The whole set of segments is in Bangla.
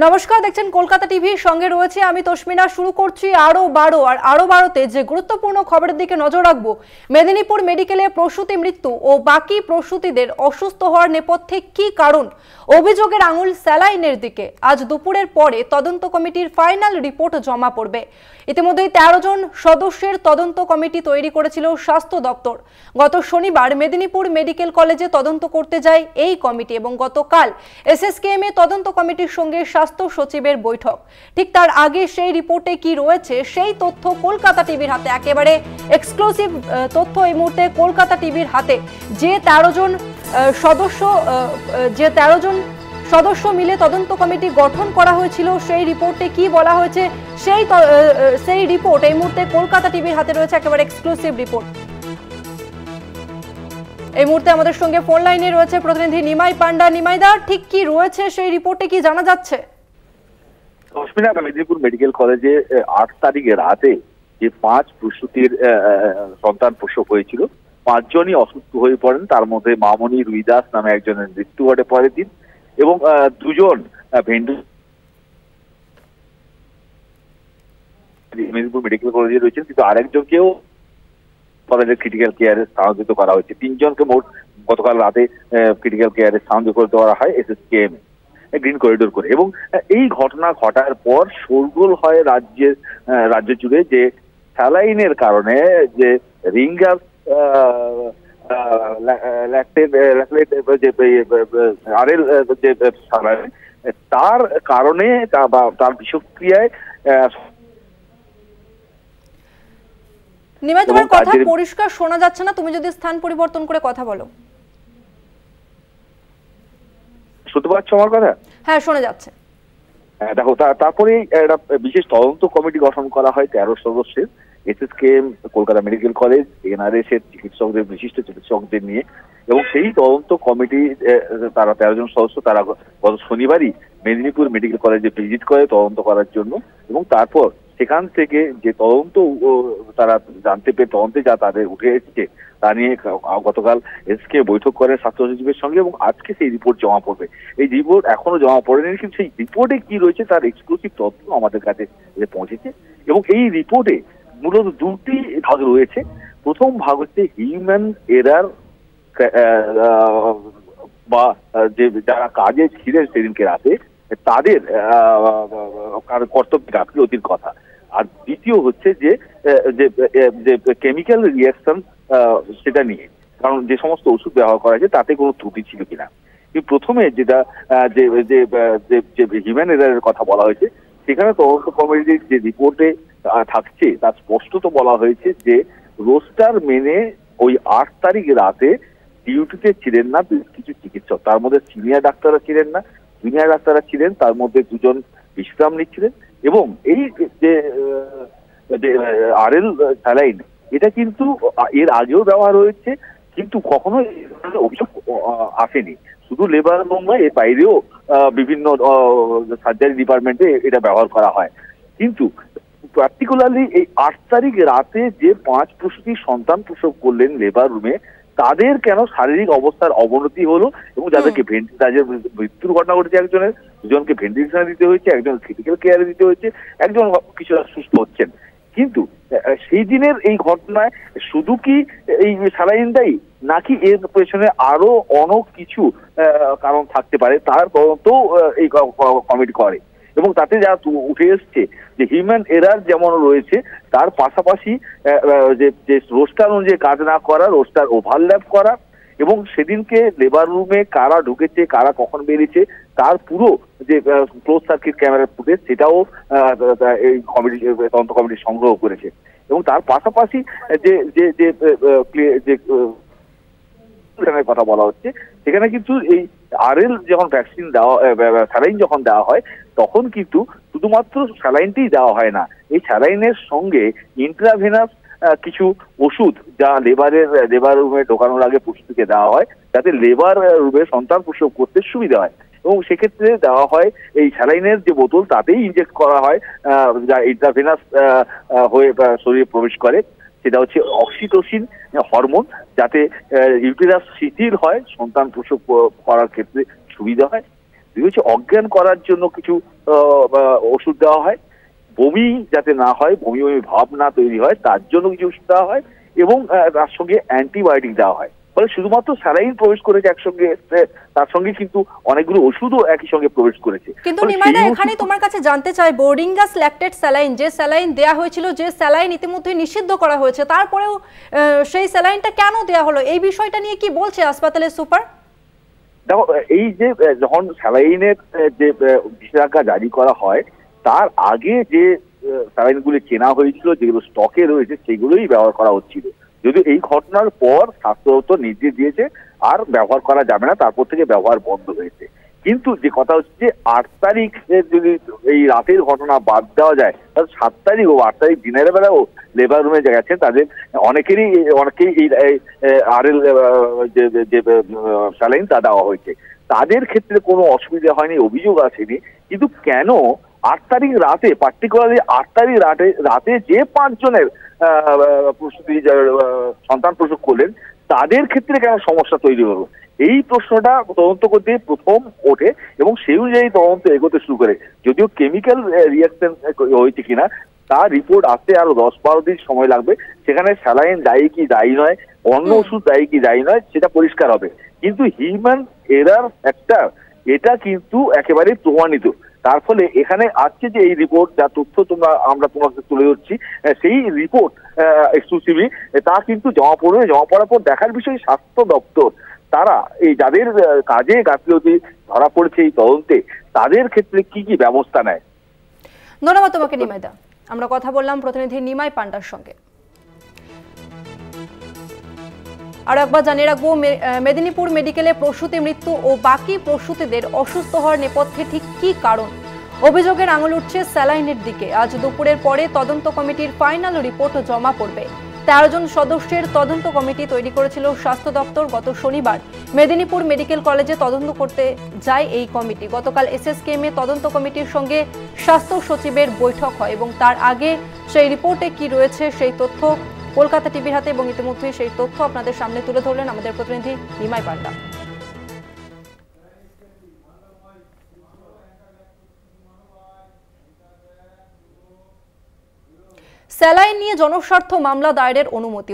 নমস্কার, দেখছেন কলকাতা টিভি, সঙ্গে রয়েছে আমি তসমিনা। শুরু করছি আরো 12 আর আরো 12তে যে গুরুত্বপূর্ণ খবরের দিকে নজর রাখবো। মেদিনীপুর মেডিকেলে প্রসূতি মৃত্যু ও বাকি প্রসূতিদের অসুস্থ হওয়ার নেপথ্যে কি কারণ, অভিযোগের আঙুল স্যালাইনের দিকে। আজ দুপুরের পরে তদন্ত কমিটির ফাইনাল রিপোর্ট জমা পড়বে। ইতিমধ্যেই 13 জন সদস্যের তদন্ত কমিটি তৈরি করেছিল স্বাস্থ্য দপ্তর। গত শনিবার মেদিনীপুর মেডিকেল কলেজে তদন্ত করতে যায় এই কমিটি এবং গতকাল এসএসকেএম এ তদন্ত কমিটির সঙ্গে স্বাস্থ্য সচিবের বৈঠক। ঠিক তার আগে সেই রিপোর্টে কি রয়েছে সেই তথ্য কলকাতা টিভির হাতে, একেবারে এক্সক্লুসিভ তথ্য এই মুহূর্তে কলকাতা টিভির হাতে। যে 13 জন সদস্য মিলে তদন্ত কমিটি গঠন করা হয়েছিল, সেই রিপোর্টে কি বলা হয়েছে সেই রিপোর্ট এই মুহূর্তে কলকাতা টিভির হাতে রয়েছে, একেবারে এক্সক্লুসিভ রিপোর্ট। এই মুহূর্তে আমাদের সঙ্গে ফোন লাইনে রয়েছে প্রতিনিধি নিমাই পান্ডা। নিমাইদা, ঠিক কি রয়েছে সেই রিপোর্টে, কি জানা যাচ্ছে? মেদিনীপুর মেডিকেল কলেজে 8 তারিখে রাতে যে 5 প্রসূতির সন্তান প্রসব হয়েছিল, 5 জনই অসুস্থ হয়ে পড়েন। তার মধ্যে মামনি রুইদাস নামে একজনের মৃত্যু ঘটে পরের দিন এবং 2 জন মেদিনীপুর মেডিকেল কলেজে রয়েছেন, কিন্তু আরেকজনকেও কলেজের ক্রিটিক্যাল কেয়ারে স্থানান্তরিত করা হয়েছে। 3 জনকে মোট গতকাল রাতে ক্রিটিক্যাল কেয়ারে স্থানান্তরিত করে দেওয়া হয় এসএসকেএম গ্রিন করিডোর করে। এবং এই ঘটনা ঘটার পর শোরগোল হয় রাজ্য জুড়ে, যে স্যালাইনের কারণে যে রিঙ্গার আরএল যে স্যালাইন, তার কারণে তার বিষক্রিয়ায়। নিমাই, তোমার কথা পরিষ্কার শোনা যাচ্ছে না, তুমি যদি স্থান পরিবর্তন করে কথা বলো। শুনতে পাচ্ছ আমার কথা? হ্যাঁ, শোনা যাচ্ছে। দেখো, তারপরে একটা বিশেষ তদন্ত কমিটি গঠন করা হয় 13 সদস্যের, SSKM, Kolkata medical college, NRS এর চিকিৎসকদের, বিশিষ্ট চিকিৎসকদের নিয়ে। এবং সেই তদন্ত কমিটি তারা 13 জন সদস্য, তারা গত শনিবারই মেদিনীপুর মেডিকেল কলেজে ভিজিট করে তদন্ত করার জন্য। এবং তারপর সেখান থেকে যে তদন্ত তারা জানতে পেরে, তদন্তে যা তাদের উঠে এসেছে তা নিয়ে গতকাল এসকে বৈঠক করে স্বাস্থ্য সচিবের সঙ্গে, এবং আজকে সেই রিপোর্ট জমা পড়বে। এই রিপোর্ট এখনো জমা পড়েনি, কিন্তু সেই রিপোর্টে কি রয়েছে তার এক্সক্লুসিভ তথ্য আমাদের কাছে পৌঁছেছে। এবং এই রিপোর্টে মূলত 2টি ভাগ রয়েছে। প্রথম ভাগ হচ্ছে হিউম্যান এরার, বা যে যারা কাজে ছিলেন সেদিনকে রাতে তাদের কর্তব্য গাফিলতির কথা। আর দ্বিতীয় হচ্ছে যে কেমিক্যাল রিয়াকশন, সেটা নিয়ে, কারণ যে সমস্ত ওষুধ ব্যবহার করা হয়েছে তাতে কোনো ত্রুটি ছিল কিনা। কিন্তু প্রথমে যেটা যে হিউম্যান এরারের কথা বলা হয়েছে, সেখানে তদন্ত কমিটির যে রিপোর্টে থাকছে তা স্পষ্টত বলা হয়েছে যে রোস্টার মেনে ওই 8 তারিখ রাতে ডিউটিতে ছিলেন না বেশ কিছু চিকিৎসক। তার মধ্যে সিনিয়র ডাক্তাররা ছিলেন না, জুনিয়র ডাক্তাররা ছিলেন, তার মধ্যে 2 জন বিশ্রাম নিচ্ছিলেন। এবং এই যে আরএল স্যালাইন, এটা কিন্তু এর আগেও ব্যবহার হয়েছে, কিন্তু কখনো অভিযোগ আসেনি। শুধু লেবার রুম নয়, এর বাইরেও বিভিন্ন সার্জারি ডিপার্টমেন্টে এটা ব্যবহার করা হয়। কিন্তু পার্টিকুলারলি এই 8 তারিখ রাতে যে 5 প্রসূতি সন্তান প্রসব করলেন লেবার রুমে, তাদের কেন শারীরিক অবস্থার অবনতি হলো এবং যাদেরকে মৃত্যুর ঘটনা ঘটেছে, একজনের, 2 জনকে ভেন্টিলেশনে দিতে হয়েছে, একজন ক্রিটিক্যাল কেয়ারে দিতে হয়েছে, একজন কিছুটা সুস্থ হচ্ছেন। কিন্তু সেই দিনের এই ঘটনায় শুধু কি এই স্যালাইন দায়ী, নাকি এর পেছনে আরো অনেক কিছু কারণ থাকতে পারে, তার তদন্তও এই কমিটি করে। এবং তাতে যা উঠে এসছে যে হিউম্যান এরার যেমন রয়েছে, তার পাশাপাশি যে রোস্টার অনুযায়ী কাজ না করা, রোস্টার ওভারল্যাপ করা, এবং সেদিনকে লেবার রুমে কারা ঢুকেছে, কারা কখন বেরিয়েছে, তার পুরো যে ক্লোজ সার্কিট ক্যামেরার ফুটেজ, সেটাও এই কমিটি, তদন্ত কমিটি সংগ্রহ করেছে। এবং তার পাশাপাশি যে কথা বলা হচ্ছে, সেখানে কিন্তু এই আরএল যখন ভ্যাকসিন দেওয়া, স্যালাইন যখন দেওয়া হয়, তখন কিন্তু শুধুমাত্র স্যালাইনটিই দেওয়া হয় না, এই স্যালাইনের সঙ্গে ইন্ট্রাভেনাস কিছু ওষুধ, যা লেবার রুমে ঢোকানোর আগে প্রস্তুতিকে দেওয়া হয়, যাতে লেবার রুমে সন্তান প্রসব করতে সুবিধা হয়। এবং সেক্ষেত্রে দেওয়া হয় এই স্যালাইনের যে বোতল, তাতেই ইনজেক্ট করা হয়, যা ইন্ট্রাভেনাস হয়ে শরীরে প্রবেশ করে। সেটা হচ্ছে অক্সিটোসিন হরমোন, যাতে ইউটেরাস শিথিল হয়, সন্তান প্রসব করার ক্ষেত্রে সুবিধা হয়। দুই হচ্ছে অজ্ঞান করার জন্য কিছু ওষুধ দেওয়া হয়, বমি যাতে না হয়, বমি বমি ভাব না তৈরি হয় তার জন্য কিছু ওষুধ দেওয়া হয়, এবং তার সঙ্গে অ্যান্টিবায়োটিক দেওয়া হয়। ফলে শুধুমাত্র স্যালাইন প্রবেশ করেছে একসঙ্গে, তার সঙ্গে কিন্তু অনেকগুলো ওষুধও একই সঙ্গে প্রবেশ করেছে। কিন্তু নিমাইদা, এখানে তোমার কাছে জানতে চাই, বোর্ডিঙ্গাস ল্যাকটেট স্যালাইন, যে স্যালাইন দেয়া হয়েছিল, যে স্যালাইন ইতিমধ্যে নিষিদ্ধ করা হয়েছে, তারপরেও সেই স্যালাইনটা কেন দেয়া হলো, এই বিষয়টা নিয়ে কি বলছে হাসপাতালের সুপার? দেখো, এই যে যখন স্যালাইনের যে নিষেধাজ্ঞা জারি করা হয় তার আগে যে স্যালাইনগুলি কেনা হয়েছিল, যেগুলো স্টকে রয়েছে সেগুলোই ব্যবহার করা হচ্ছিল। যদিও এই ঘটনার পর স্বাস্থ্য দপ্তর নির্দেশ দিয়েছে আর ব্যবহার করা যাবে না, তারপর থেকে ব্যবহার বন্ধ হয়েছে। কিন্তু যে কথা হচ্ছে যে 8 তারিখ যদি এই রাতের ঘটনা বাদ দেওয়া যায়, তাহলে 7 তারিখ ও 8 তারিখ দিনের বেলাও লেবার রুমে গেছেন তাদের অনেকেই এই RL যে স্যালাইন তা দেওয়া হয়েছে, তাদের ক্ষেত্রে কোনো অসুবিধা হয়নি, অভিযোগ আসেনি। কিন্তু কেন 8 তারিখ রাতে, পার্টিকুলারলি 8 তারিখ রাতে যে 5 জনের প্রসূতি সন্তান প্রসব করলেন তাদের ক্ষেত্রে কেন সমস্যা তৈরি হলো, এই প্রশ্নটা তদন্ত করতে প্রথম ওঠে এবং সেই অনুযায়ী তদন্ত এগোতে শুরু করে। যদিও কেমিক্যাল রিয়াকশন হয়েছে কিনা তার রিপোর্ট আসতে আরো 10-12 দিন সময় লাগবে। সেখানে স্যালাইন দায়ী কি দায়ী নয়, অন্য ওষুধ দায়ী কি দায়ী নয়, সেটা পরিষ্কার হবে। কিন্তু হিউম্যান এরার একটা, এটা কিন্তু একেবারে প্রমাণিত। তার ফলে এখানে আজকে যে এই রিপোর্ট, যা তথ্য আমরা তোমাকে তুলে ধরছি, সেই রিপোর্ট এক্সক্লুসিভলি তা কিন্তু জমা পড়ার পর দেখার বিষয় স্বাস্থ্য দপ্তর তারা এই যাদের কাজে গাফিলতি ধরা পড়েছে এই তদন্তে, তাদের ক্ষেত্রে কি কি ব্যবস্থা নেয়। ধন্যবাদ তোমাকে নিমাইদা। আমরা কথা বললাম প্রতিনিধি নিমাই পান্ডার সঙ্গে। আর একবার জানিয়ে রাখবো, মেদিনীপুর মেডিকেলে প্রসূতি মৃত্যু ও বাকি প্রসূতিদের অসুস্থ হওয়ার নেপথ্যে ঠিক কি কারণ, অভিযোগের আঙুল উঠছে স্যালাইনের দিকে। আজ দুপুরের পরে তদন্ত কমিটির ফাইনাল রিপোর্ট জমা পড়বে। 13 জন সদস্যের তদন্ত কমিটি তৈরি করেছিল স্বাস্থ্য দপ্তর। গত শনিবার মেদিনীপুর মেডিকেল কলেজে তদন্ত করতে যায় এই কমিটি। গতকাল SSKM তদন্ত কমিটির সঙ্গে স্বাস্থ্য সচিবের বৈঠক হয় এবং তার আগে সেই রিপোর্টে কি রয়েছে সেই তথ্য কলকাতা টিভির হাতে, এবং ইতিমধ্যেই সেই তথ্য আপনাদের সামনে তুলে ধরলেন আমাদের প্রতিনিধি নিমাই পান্ডা। স্যালাইন নিয়ে জনস্বার্থ মামলা দায়েরের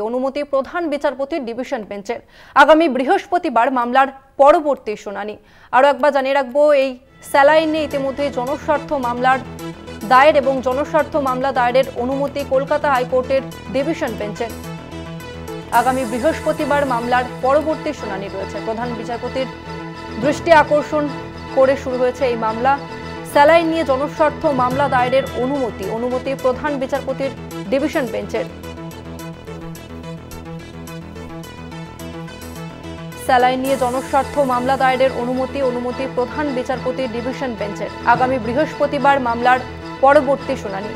অনুমতি প্রধান বিচারপতির ডিভিশন বেঞ্চের। আগামী বৃহস্পতিবার মামলার পরবর্তী শুনানি। আরও একবার জানিয়ে রাখবো, এই স্যালাইন নিয়ে ইতিমধ্যে জনস্বার্থ মামলার দায়ের এবং জনস্বার্থ মামলা দায়েরের অনুমতি কলকাতা হাইকোর্টের ডিভিশন বেঞ্চের। আগামী বৃহস্পতিবার মামলার পরবর্তী শুনানি রয়েছে। প্রধান বিচারপতির দৃষ্টি আকর্ষণ করে শুরু হয়েছে এই মামলা। স্যালাইন নিয়ে জনস্বার্থ মামলা দায়েরের অনুমতি প্রধান বিচারপতির ডিভিশন বেঞ্চের। স্যালাইন নিয়ে জনস্বার্থ মামলা দায়েরের অনুমতি প্রধান বিচারপতির ডিভিশন বেঞ্চের। আগামী বৃহস্পতিবার মামলার পরবর্তী শুনানি।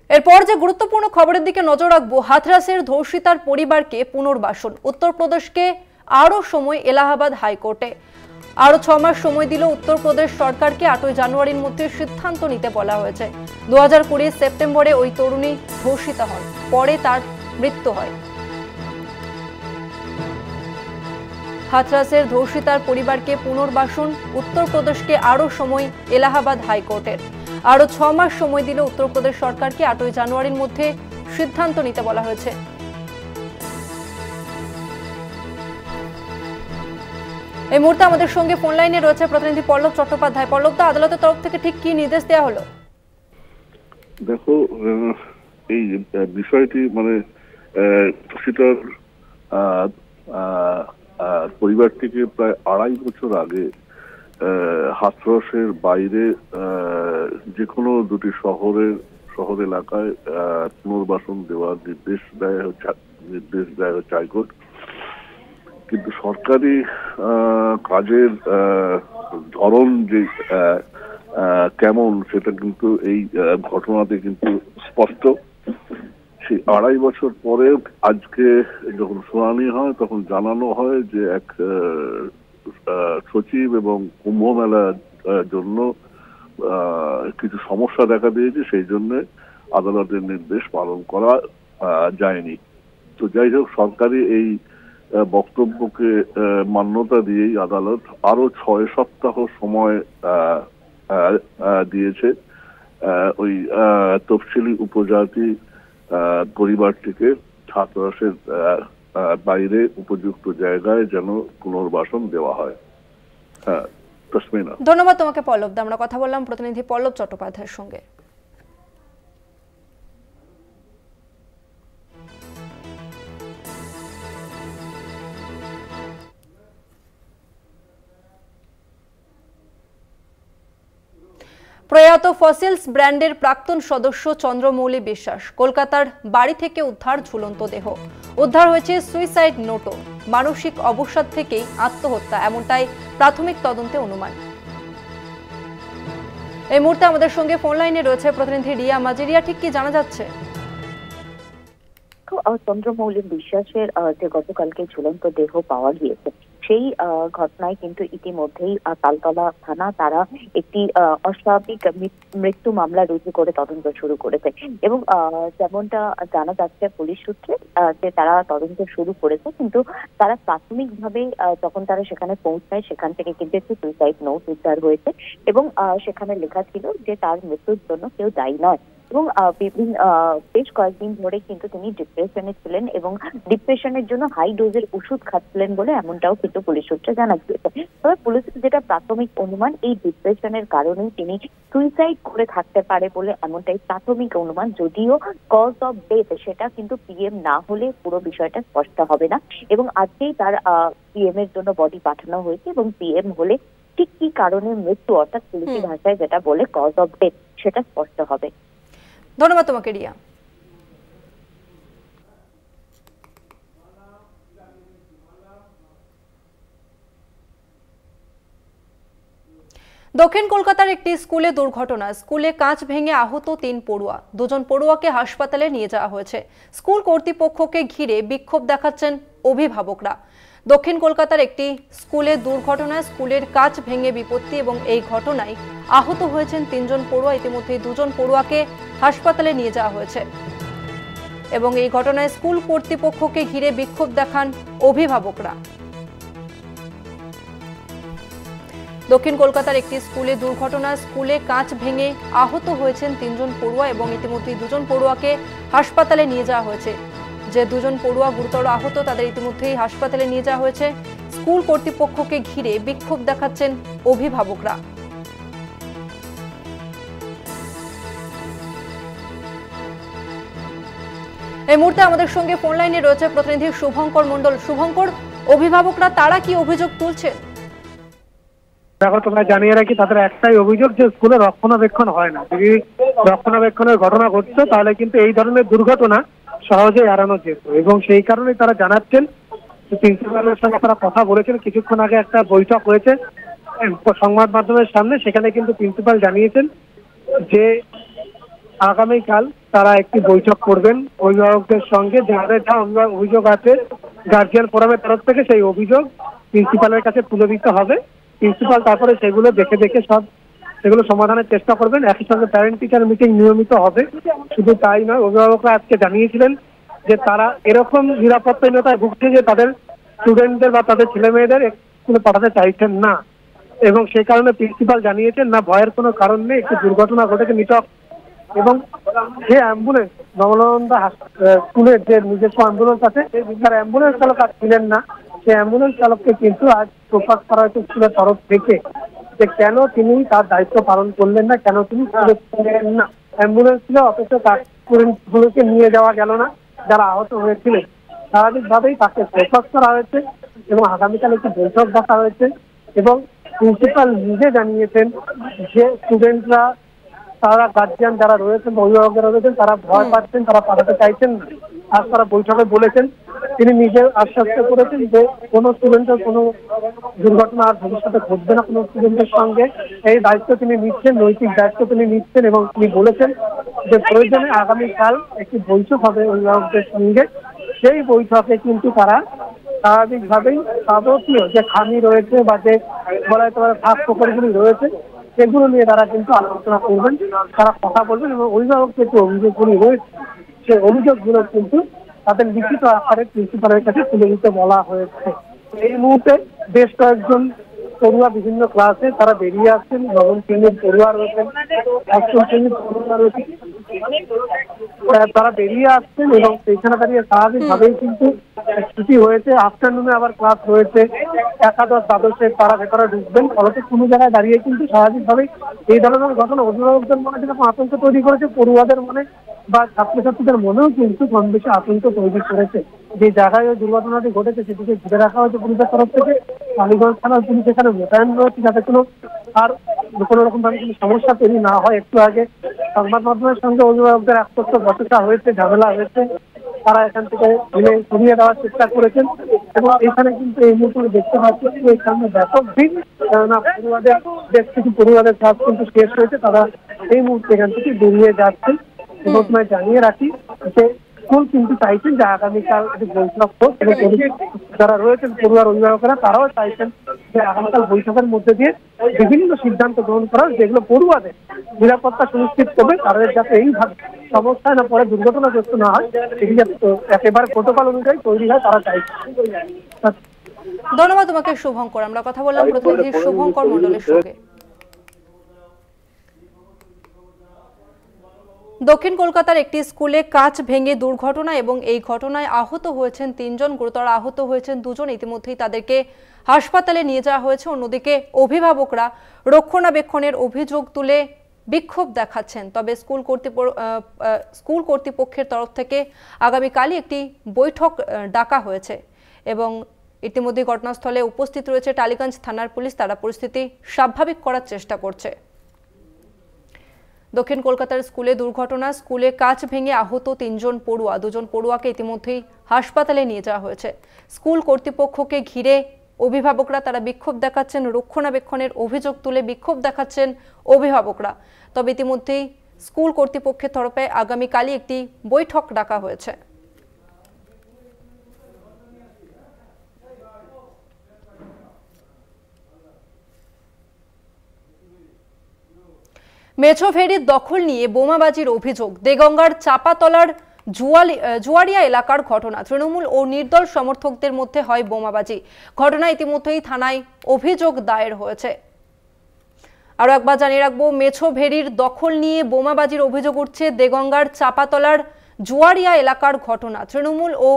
এরপর যে গুরুত্বপূর্ণ খবরের দিকে নজর রাখবো, হাথরাসের ধর্ষিতার পরিবারকে পুনর্বাসন। উত্তরপ্রদেশকে আরও সময় এলাহাবাদ হাইকোর্টে। আরও 6 মাস সময় দিল উত্তরপ্রদেশ সরকারকে। 8ই জানুয়ারির মধ্যে সিদ্ধান্ত নিতে বলা হয়েছে। 2020 সেপ্টেম্বরে ওই তরুণী ধর্ষিতা হন, পরে তার মৃত্যু হয়। হাথরাসের ধর্ষিতার পরিবারকে পুনর্বাসন, উত্তরপ্রদেশকে আরও সময় এলাহাবাদ হাইকোর্টের। আরও 6 মাস সময় দিল উত্তরপ্রদেশ সরকারকে। 8ই জানুয়ারির মধ্যে সিদ্ধান্ত নিতে বলা হয়েছে। এই মুহূর্তে আমাদের সঙ্গে ফোন লাইনে রয়েছে প্রতিনিধি পল্লব চট্টোপাধ্যায়। পল্লবদা, আদালতের তরফ থেকে ঠিক কি নির্দেশ দেওয়া হলো? দেখো, এই বিষয়টি মানে ধর্ষিতার পরিবারটিকে প্রায় 2.5 বছর আগে হাথরসের বাইরে যে কোনো দুটি শহর এলাকায় পুনর্বাসন দেওয়ার নির্দেশ দেয় হচ্ছে হাইকোর্ট। কিন্তু সরকারি কাজের ধরন যে কেমন সেটা কিন্তু এই ঘটনাতে কিন্তু স্পষ্ট। সেই 2.5 বছর পরে আজকে যখন শুনানি হয় তখন জানানো হয় যে এক সচিব এবং কুম্ভ মেলার জন্য কিছু সমস্যা দেখা দিয়েছে, সেই জন্য আদালতের নির্দেশ পালন করা যায়নি। তো যাই হোক, সরকারি এই বক্তব্যকে মান্যতা দিয়েই আদালত আরো 6 সপ্তাহ সময় দিয়েছে ওই তফসিলি উপজাতি পরিবারটিকে ছাত্রাবাসের বাইরে উপযুক্ত জায়গায় যেন পুনর্বাসন দেওয়া হয়। হ্যাঁ, তসমিনা, ধন্যবাদ তোমাকে পল্লব। আমরা কথা বললাম প্রতিনিধি পল্লব চট্টোপাধ্যায়ের সঙ্গে। প্রয়াত ফসিলস ব্র্যান্ডের প্রাক্তন সদস্য চন্দ্রমৌলি বিশ্বাস কলকাতার বাড়ি থেকে উদ্ধার ঝুলন্ত দেহ। উদ্ধার হয়েছে সুইসাইড নোটও। মানসিক অবসাদ থেকেই আত্মহত্যা, এমনটাই প্রাথমিক তদন্তে অনুমান। এই মুহূর্তে আমাদের সঙ্গে ফোন লাইনে রয়েছে প্রতিনিধি রিয়া মাজিরিয়া। ঠিক কি জানা যাচ্ছে? চন্দ্রমৌলি বিশ্বাসের যে গতকালকে ঝুলন্ত দেহ পাওয়া গিয়েছে, সেই ঘটনায় কিন্তু ইতিমধ্যেই তালতলা থানা তারা একটি অস্বাভাবিক মৃত্যু মামলা রুজু করে তদন্ত শুরু করেছে। এবং যেমনটা জানা যাচ্ছে পুলিশ সূত্রে, যে তারা তদন্ত শুরু করেছে, কিন্তু তারা প্রাথমিকভাবে যখন তারা সেখানে পৌঁছায়, সেখান থেকে কিন্তু একটি সুইসাইড নোট উদ্ধার হয়েছে এবং সেখানে লেখা ছিল যে তার মৃত্যুর জন্য কেউ দায়ী নয়। এবং বেশ কয়েকদিন ধরে কিন্তু তিনি ডিপ্রেশনে ছিলেন এবং ডিপ্রেশনের জন্য হাই ডোজের ওষুধ খাচ্ছিলেন বলে এমনটাও কিন্তু পুলিশ সূত্রে জানা গিয়েছে। তবে পুলিশের যেটা প্রাথমিক অনুমান, এই ডিপ্রেশনের কারণেই তিনি সুইসাইড করে থাকতে পারে বলে এমনটাই প্রাথমিক অনুমান। যদিও কজ অফ ডেথ সেটা কিন্তু পিএম না হলে পুরো বিষয়টা স্পষ্ট হবে না। এবং আজকেই তার পিএম এর জন্য বডি পাঠানো হয়েছে এবং পিএম হলে ঠিক কি কারণে মৃত্যু, অর্থাৎ পুলিশি ভাষায় যেটা বলে কজ অফ ডেথ, সেটা স্পষ্ট হবে। ধন্যবাদ তোমাকে রিয়া। দক্ষিণ কলকাতার একটি স্কুলে দুর্ঘটনা। স্কুলে কাঁচ ভেঙে আহত 3 পড়ুয়া। 2 জন পড়ুয়াকে হাসপাতালে নিয়ে যাওয়া হয়েছে। স্কুল কর্তৃপক্ষকে ঘিরে বিক্ষোভ দেখাচ্ছেন অভিভাবকরা। দক্ষিণ কলকাতার একটি স্কুলে দুর্ঘটনায় স্কুলের কাঁচ ভেঙে বিপত্তি এবং এই ঘটনায় আহত হয়েছেন 3 জন পড়ুয়া। ইতিমধ্যে 2 জন পড়ুয়াকে হাসপাতালে নিয়ে যাওয়া হয়েছে এবং এই ঘটনায় স্কুল কর্তৃপক্ষকে ঘিরে বিক্ষোভ দেখান অভিভাবকরা। দক্ষিণ কলকাতার একটি স্কুলে দুর্ঘটনা। স্কুলে কাঁচ ভেঙে আহত হয়েছেন 3 জন পড়ুয়া এবং ইতিমধ্যে 2 জন পড়ুয়াকে হাসপাতালে নিয়ে যাওয়া হয়েছে। যে 2 জন পড়ুয়া গুরুতর আহত, তাদের ইতিমধ্যেই হাসপাতালে নিয়ে যাওয়া হয়েছে। স্কুল কর্তৃপক্ষকে ঘিরে বিক্ষোভ দেখাচ্ছেন অভিভাবকরা। এই মুহূর্তে আমাদের সঙ্গে ফোন লাইনে রয়েছে প্রতিনিধি শুভঙ্কর মণ্ডল। শুভঙ্কর, অভিভাবকরা তারা কি অভিযোগ তুলছেন? দেখো, তোমরা জানিয়ে রাখি, তাদের একটাই অভিযোগ যে স্কুলে রক্ষণাবেক্ষণ হয় না। যদি রক্ষণাবেক্ষণের ঘটনা ঘটছে তাহলে কিন্তু এই ধরনের দুর্ঘটনা সহজে এড়ানো যেত এবং সেই কারণে তারা জানাচ্ছেন, প্রিন্সিপালের সঙ্গে তারা কথা বলেছেন। কিছুক্ষণ আগে একটা বৈঠক হয়েছে সংবাদ মাধ্যমের সামনে, সেখানে কিন্তু প্রিন্সিপাল জানিয়েছেন যে আগামীকাল তারা একটি বৈঠক করবেন অভিভাবকদের সঙ্গে। যাদের যা অভিযোগ আছে গার্জিয়ান ফোরামের তরফ থেকে, সেই অভিযোগ প্রিন্সিপালের কাছে তুলে দিতে হবে। প্রিন্সিপাল তারপরে সেগুলো দেখে সেগুলো সমাধানের চেষ্টা করবেন। একই সঙ্গে প্যারেন্ট টিচার মিটিং নিয়মিত হবে। শুধু তাই নয়, অভিভাবকরা আজকে জানিয়েছিলেন যে তারা এরকম নিরাপত্তাহীনতায় ভুগছে যে তাদের স্টুডেন্টদের বা তাদের ছেলে মেয়েদের স্কুলে পাঠাতে চাইছেন না এবং সেই কারণে প্রিন্সিপাল জানিয়েছেন না, ভয়ের কোনো কারণ নেই, একটি দুর্ঘটনা ঘটেছে নিটক। এবং যে অ্যাম্বুলেন্স নবনন্দা স্কুলের যে নিজস্ব অ্যাম্বুলেন্স আছে, তার অ্যাম্বুলেন্স চালক আর ছিলেন না। সেই অ্যাম্বুলেন্স চালককে কিন্তু আজ প্রকাশ করা হয়েছে স্কুলের তরফ থেকে যে কেন তিনি তার দায়িত্ব পালন করলেন না, কেন তিনি ছিলেন না। অ্যাম্বুলেন্স ছিল অথচ তার স্টুডেন্টগুলোকে নিয়ে যাওয়া গেল না যারা আহত হয়েছিলেন। স্বাভাবিকভাবেই তাকে প্রকাশ করা হয়েছে এবং আগামীকাল একটি বৈঠক ডাকা হয়েছে এবং প্রিন্সিপাল নিজে জানিয়েছেন যে স্টুডেন্টরা, তারা গার্জিয়ান যারা রয়েছেন, অভিভাবকরা রয়েছেন, তারা ভয় পাচ্ছেন, তারা পাঠাতে চাইছেন না। আর তারা বৈঠকে বলেছেন, তিনি নিজে আশ্বস্ত করেছেন যে কোনো স্টুডেন্টের কোনো দুর্ঘটনা আর ভবিষ্যতে ঘটবে না কোনো স্টুডেন্টের সঙ্গে। এই দায়িত্ব তিনি নিচ্ছেন, নৈতিক দায়িত্ব তিনি নিচ্ছেন এবং তিনি বলেছেন যে প্রয়োজনে আগামীকাল একটি বৈঠক হবে অভিভাবকদের সঙ্গে। সেই বৈঠকে কিন্তু তারা স্বাভাবিকভাবেই যাবতীয় যে খামি রয়েছে বা যে বলা যেতে পারে ফাঁক ফোকরগুলি রয়েছে, সেগুলো নিয়ে তারা কিন্তু আলোচনা করবেন, তারা কথা বলবেন এবং অভিভাবকদের যে অভিযোগগুলি রয়েছে সেই অভিযোগগুলো কিন্তু তাদের লিখিত আকারে প্রিন্সিপালের কাছে তুলে দিতে বলা হয়েছে। এই মুহূর্তে বেশ কয়েকজন পড়ুয়া বিভিন্ন ক্লাসে তারা বেরিয়ে আসছেন, নবম শ্রেণীর পড়ুয়া রয়েছেন, অষ্টম শ্রেণীর পড়ুয়া রয়েছেন, তারা বেরিয়ে আসছেন এবং সেইখানে দাঁড়িয়ে স্বাভাবিকভাবেই কিন্তু ছুটি হয়েছে। আফটারনুনে আবার ক্লাস রয়েছে, একাদশ দ্বাদশে তারা ভেতরে ঢুকবেন। ফলত কোনো জায়গায় দাঁড়িয়ে কিন্তু স্বাভাবিকভাবেই এই ধরনের ঘটনা অভিভাবকদের মনে যেরকম আতঙ্ক তৈরি করেছে, পড়ুয়াদের মনে বা ছাত্রছাত্রীদের মনেও কিন্তু কম বেশি আতঙ্ক তৈরি করেছে। যে জায়গায় ওই দুর্ঘটনাটি ঘটেছে সেটিকে ঘিরে রাখা হয়েছে পুলিশের তরফ থেকে। টালিগঞ্জ থানার পুলিশ এখানে মোতায়েন রয়েছে যাতে কোনো রকম ভাবে কোনো সমস্যা তৈরি না হয়। একটু আগে সংবাদ মাধ্যমের সঙ্গে অভিভাবকদের একত্র বচসা হয়েছে, ঝামেলা হয়েছে, তারা এখান থেকে সরিয়ে দেওয়ার চেষ্টা করেছেন এবং এখানে কিন্তু এই মুহূর্তে দেখতে পাচ্ছি যে এখানে ব্যাপক ভিড়, কেননা পড়ুয়াদের বেশ কিছু পড়ুয়াদের কাজ কিন্তু শেষ হয়েছে, তারা এই মুহূর্তে এখান থেকে বেরিয়ে যাচ্ছেন। এবং জানিয়ে রাখি যে স্কুল কিন্তু চাইছেন যে আগামীকাল বৈঠক হোক এবং যারা রয়েছেন পড়ুয়ার অভিভাবকেরা তারাও চাইছেন যে আগামীকাল বৈঠকের মধ্যে দিয়ে বিভিন্ন সিদ্ধান্ত গ্রহণ করার যেগুলো পড়ুয়াদের নিরাপত্তা সুনিশ্চিত করবে, তাদের যাতে এইভাবে সমস্যায় না পরে দুর্ঘটনাগ্রস্ত না হয় সেটি যাতে একেবারে প্রোটোকল অনুযায়ী তৈরি হয় তারা চাইছে। ধন্যবাদ তোমাকে শুভঙ্কর। আমরা কথা বললাম প্রতিনিধি শুভঙ্কর মণ্ডলের সঙ্গে। দক্ষিণ কলকাতার একটি স্কুলে কাঁচ ভেঙে দুর্ঘটনা এবং এই ঘটনায় আহত হয়েছেন ৩ জন, গুরুতর আহত হয়েছেন 2 জন। ইতিমধ্যেই তাদেরকে হাসপাতালে নিয়ে যাওয়া হয়েছে। অন্যদিকে অভিভাবকরা রক্ষণাবেক্ষণের অভিযোগ তুলে বিক্ষোভ দেখাচ্ছেন। তবে স্কুল কর্তৃপক্ষের তরফ থেকে আগামীকালই একটি বৈঠক ডাকা হয়েছে এবং ইতিমধ্যে ঘটনাস্থলে উপস্থিত রয়েছে টালিগঞ্জ থানার পুলিশ। তারা পরিস্থিতি স্বাভাবিক করার চেষ্টা করছে। দক্ষিণ কলকাতার স্কুলে দুর্ঘটনা, স্কুলে কাঁচ ভেঙে আহত 3 জন পড়ুয়া, 2 জন পড়ুয়াকে ইতিমধ্যেই হাসপাতালে নিয়ে যাওয়া হয়েছে। স্কুল কর্তৃপক্ষকে ঘিরে অভিভাবকরা তারা বিক্ষোভ দেখাচ্ছেন, রক্ষণাবেক্ষণের অভিযোগ তুলে বিক্ষোভ দেখাচ্ছেন অভিভাবকরা। তবে ইতিমধ্যেই স্কুল কর্তৃপক্ষের তরফে আগামীকালই একটি বৈঠক ডাকা হয়েছে। মেছো ফেরির দখল নিয়ে বোমাবাজির অভিযোগ, দেগঙ্গার চাপাতলার জুয়ারিয়া এলাকার ঘটনা। তৃণমূল ও নির্দল সমর্থকদের মধ্যে হয় বোমাবাজি। ঘটনা ইতিমধ্যেই থানায় অভিযোগ দায়ের হয়েছে। আরো একবার জানিয়ে রাখবো, মেছো ভেরির দখল নিয়ে বোমাবাজির অভিযোগ উঠছে। দেগঙ্গার চাপাতলার জুয়ারিয়া এলাকার ঘটনা। তৃণমূল ও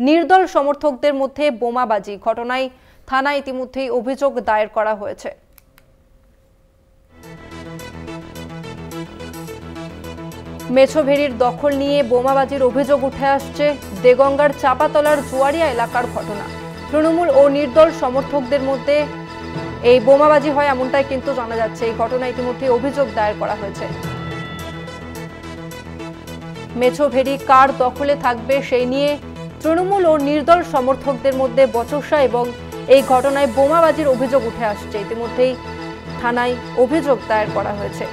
নির্দল সমর্থকদের মধ্যে বোমাবাজি। ঘটনায় থানায় ইতিমধ্যেই অভিযোগ দায়ের করা হয়েছে। মেছো ভেরির দখল নিয়ে বোমাবাজির অভিযোগ উঠে আসছে। দেগঙ্গার চাপাতলার জুয়ারিয়া এলাকার ঘটনা। তৃণমূল ও নির্দল সমর্থকদের মধ্যে এই বোমাবাজি হয় এমনটাই কিন্তু জানা যাচ্ছে। এই ঘটনায় ইতিমধ্যে অভিযোগ দায়ের করা হয়েছে। মেছো ভেরি কার দখলে থাকবে সেই নিয়ে তৃণমূল ও নির্দল সমর্থকদের মধ্যে বচসা এবং এই ঘটনায় বোমাবাজির অভিযোগ উঠে আসছে। ইতিমধ্যেই থানায় অভিযোগ দায়ের করা হয়েছে।